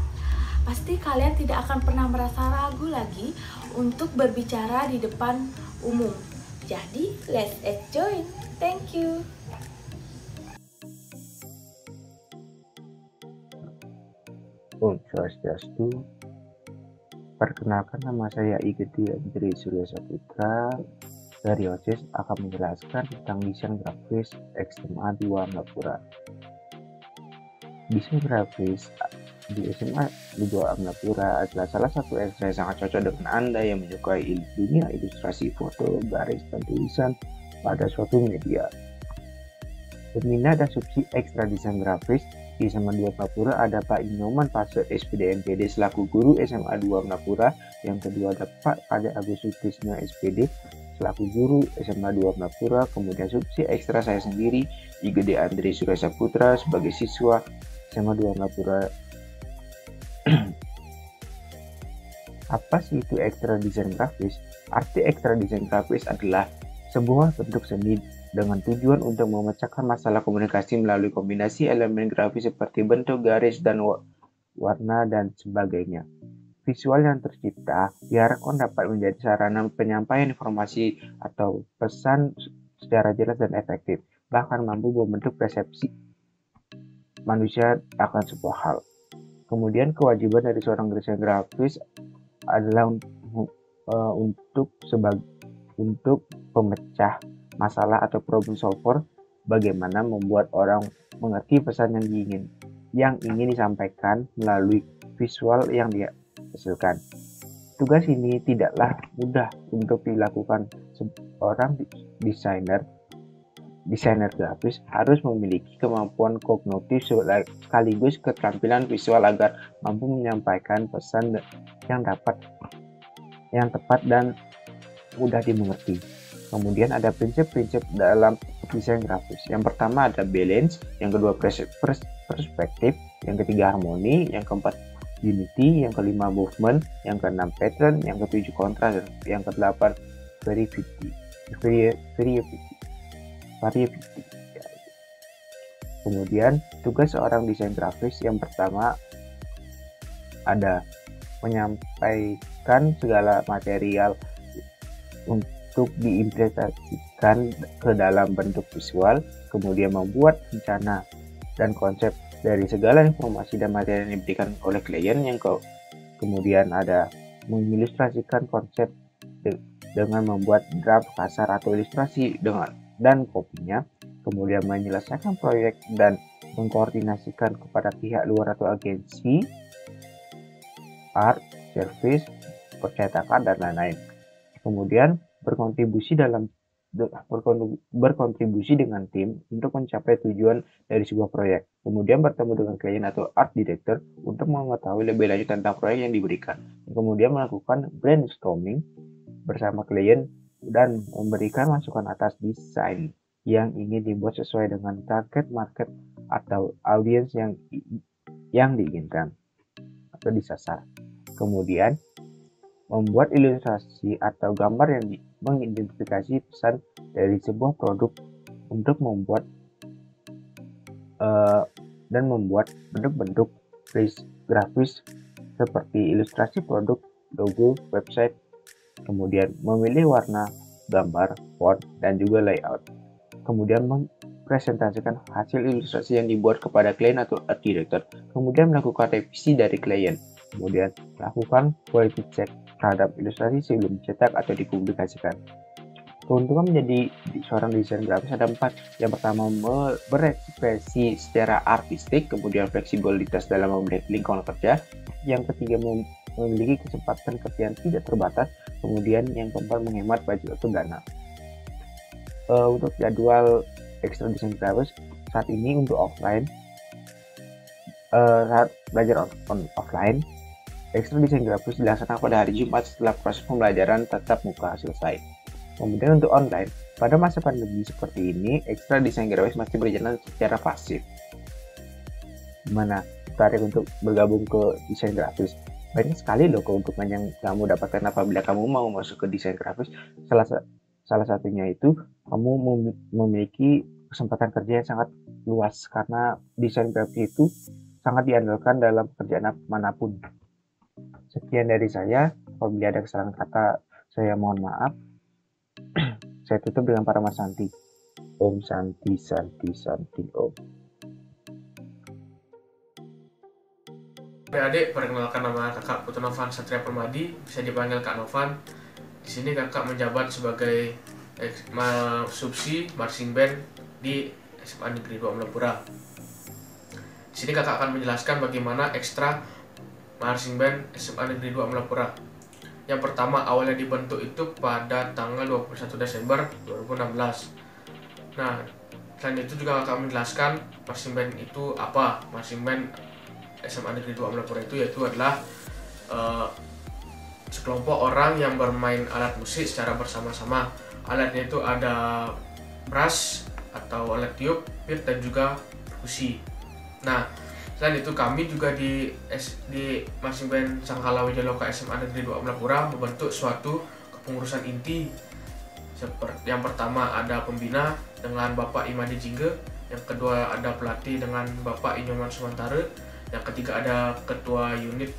pasti kalian tidak akan pernah merasa ragu lagi untuk berbicara di depan umum. Jadi, let's join. Thank you. Om Swastiastu. Perkenalkan, nama saya Igede Andri Surya Saputra dari OSIS, akan menjelaskan tentang desain grafis SMA 2 Amlapura. Desain grafis di SMA 2 Amlapura adalah salah satu ekstra yang sangat cocok dengan Anda yang menyukai dunia ilustrasi foto, garis, dan tulisan pada suatu media. Pembina dan subsidi ekstra desain grafis di SMA 2 Amlapura ada Pak Inoman Fase SPD MPD selaku guru SMA 2 Amlapura, yang kedua ada Pak Ade Agus Sutrisna SPD selaku guru SMA 2 Amlapura, kemudian subsidi ekstra saya sendiri Igede Andri Surya Saputra sebagai siswa SMA 2 Amlapura. Apa sih itu ekstra desain grafis? Arti ekstra desain grafis adalah sebuah bentuk seni dengan tujuan untuk memecahkan masalah komunikasi melalui kombinasi elemen grafis seperti bentuk, garis, dan warna, dan sebagainya. Visual yang tercipta diharapkan dapat menjadi sarana penyampaian informasi atau pesan secara jelas dan efektif, bahkan mampu membentuk persepsi manusia akan sebuah hal. Kemudian kewajiban dari seorang desain grafis adalah untuk pemecah masalah atau problem solver, bagaimana membuat orang mengerti pesan yang ingin disampaikan melalui visual yang dihasilkan. Tugas ini tidaklah mudah untuk dilakukan. Seorang desainer grafis harus memiliki kemampuan kognitif sekaligus keterampilan visual agar mampu menyampaikan pesan yang tepat dan mudah dimengerti. Kemudian ada prinsip-prinsip dalam desain grafis. Yang pertama ada balance, yang kedua perspektif, yang ketiga harmoni, yang keempat unity, yang kelima movement, yang keenam pattern, yang ketujuh kontras, dan yang kedelapan variety. Kemudian tugas seorang desain grafis yang pertama ada menyampaikan segala material untuk diimplementasikan ke dalam bentuk visual, kemudian membuat rencana dan konsep dari segala informasi dan materi yang diberikan oleh klien, yang kemudian ada mengilustrasikan konsep dengan membuat draft kasar atau ilustrasi dan kopinya, kemudian menyelesaikan proyek dan mengkoordinasikan kepada pihak luar atau agensi, art, service, percetakan, dan lain-lain. Kemudian berkontribusi dengan tim untuk mencapai tujuan dari sebuah proyek. Kemudian bertemu dengan klien atau art director untuk mengetahui lebih lanjut tentang proyek yang diberikan. Kemudian melakukan brainstorming bersama klien dan memberikan masukan atas desain yang ingin dibuat sesuai dengan target market atau audiens yang diinginkan atau disasar. Kemudian membuat ilustrasi atau gambar yang mengidentifikasi pesan dari sebuah produk untuk membuat bentuk-bentuk grafis seperti ilustrasi produk, logo, website. Kemudian memilih warna, gambar, font, dan juga layout. Kemudian mempresentasikan hasil ilustrasi yang dibuat kepada klien atau art director. Kemudian melakukan revisi dari klien. Kemudian lakukan quality check terhadap ilustrasi sebelum dicetak atau dipublikasikan. Keuntungan menjadi seorang desain grafis ada 4. Yang pertama, berekspresi secara artistik, kemudian fleksibilitas dalam memilih lingkungan kerja. Yang ketiga, memiliki kesempatan kerja yang tidak terbatas. Kemudian yang keempat, menghemat budget atau dana. Untuk jadwal ekstra desain grafis saat ini untuk offline, saat belajar offline, ekstra desain grafis dilaksanakan pada hari Jumat setelah proses pembelajaran tatap muka selesai. Kemudian untuk online, pada masa pandemi seperti ini, ekstra desain grafis masih berjalan secara pasif. Gimana? Tertarik untuk bergabung ke desain grafis? Banyak sekali loh keuntungan yang kamu dapatkan apabila kamu mau masuk ke desain grafis. Salah satunya itu, kamu memiliki kesempatan kerja yang sangat luas karena desain grafis itu sangat diandalkan dalam pekerjaan manapun. Sekian dari saya. Apabila ada kesalahan kata, saya mohon maaf. Saya tutup dengan para Mas Santi. Om Santi Santi Santi Om. Adik-adik, perkenalkan nama kakak Putu Novan Satria Permadi, bisa dipanggil Kak Novan. Di sini kakak menjabat sebagai subsi marching band di SMA Negeri 2 Amlapura. Di sini kakak akan menjelaskan bagaimana ekstra marching band SMA Negeri 2 Amlapura. Yang pertama, awalnya dibentuk itu pada tanggal 21 Desember 2016. Nah, selain itu juga kakak menjelaskan marching band itu apa. Marching band SMA Negeri 2 Amlapura itu adalah sekelompok orang yang bermain alat musik secara bersama-sama. Alatnya itu ada brass atau alat tiup, pit, dan juga perkusi. Nah, selain itu kami juga di marching band Sangkala Wijaloka SMA Negeri 2 Amlapura membentuk suatu kepengurusan inti. Yang pertama ada pembina dengan Bapak Imadi Jingge, yang kedua ada pelatih dengan Bapak Inyoman Sumantara, yang ketiga ada ketua unit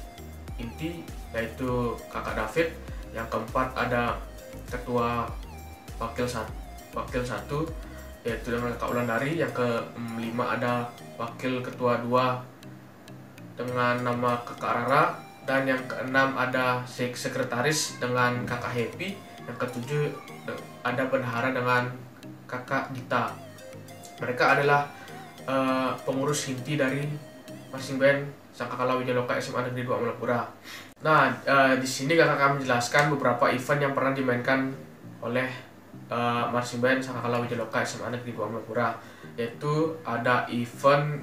inti yaitu Kakak David, yang keempat ada ketua wakil satu yaitu dengan Kak Ulandari, yang kelima ada wakil ketua 2 dengan nama Kakak Rara, dan yang keenam ada sekretaris dengan Kakak Happy, yang ketujuh ada bendahara dengan Kakak Dita. Mereka adalah pengurus inti dari marching band Sangkakala Wijaloka SMA Negeri 2 Amlapura. Nah, di sini kakak akan menjelaskan beberapa event yang pernah dimainkan oleh marching band Sangkakala Wijaloka SMA Negeri 2 Amlapura, yaitu ada event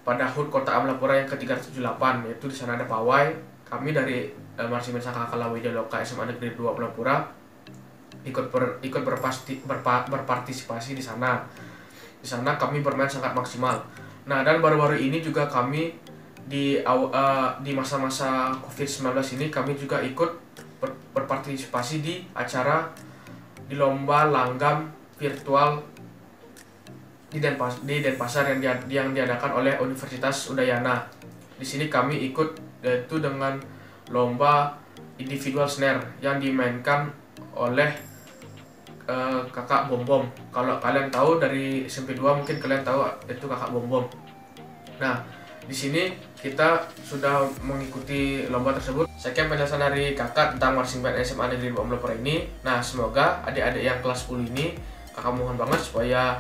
pada HUT Kota Amlapura yang ke-378, yaitu di sana ada pawai. Kami dari marching band Sangkakala Wijaloka SMA Negeri 2 Amlapura ikut berpartisipasi di sana. Di sana kami bermain sangat maksimal. Nah, dan baru-baru ini juga kami di masa-masa COVID-19 ini kami juga ikut berpartisipasi di acara di lomba langgam virtual di Denpasar yang diadakan oleh Universitas Udayana. Di sini kami ikut yaitu dengan lomba individual snare yang dimainkan oleh Kakak Bom Bom. Kalau kalian tahu dari SMP 2 mungkin kalian tahu itu Kakak Bom Bom. Nah, di sini kita sudah mengikuti lomba tersebut. Sekian penjelasan dari kakak tentang marching band SMA Negeri 2 Amlapura ini. Nah, semoga adik-adik yang kelas 10 ini kakak mohon banget supaya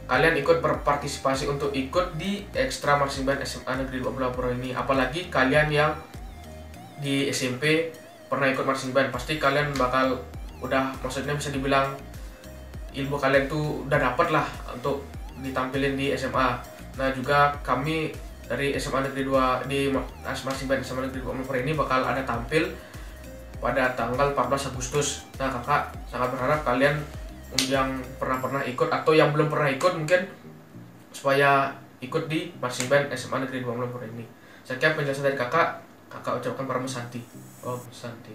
kalian ikut berpartisipasi untuk ikut di Ekstra Marching Band SMA Negeri 2 Amblapura ini. Apalagi kalian yang di SMP pernah ikut marching band, pasti kalian bakal udah, maksudnya bisa dibilang ilmu kalian tuh udah dapet lah untuk ditampilin di SMA. Nah juga kami dari SMA Negeri 2 di marching band SMA Negeri 2 Amblapura ini bakal ada tampil pada tanggal 14 Agustus. Nah kakak sangat berharap kalian yang pernah ikut atau yang belum pernah ikut mungkin supaya ikut di marching band SMA Negeri 2 Amblapura ini. Sekian penjelasan dari kakak ucapkan para Santi. Oh, Santi.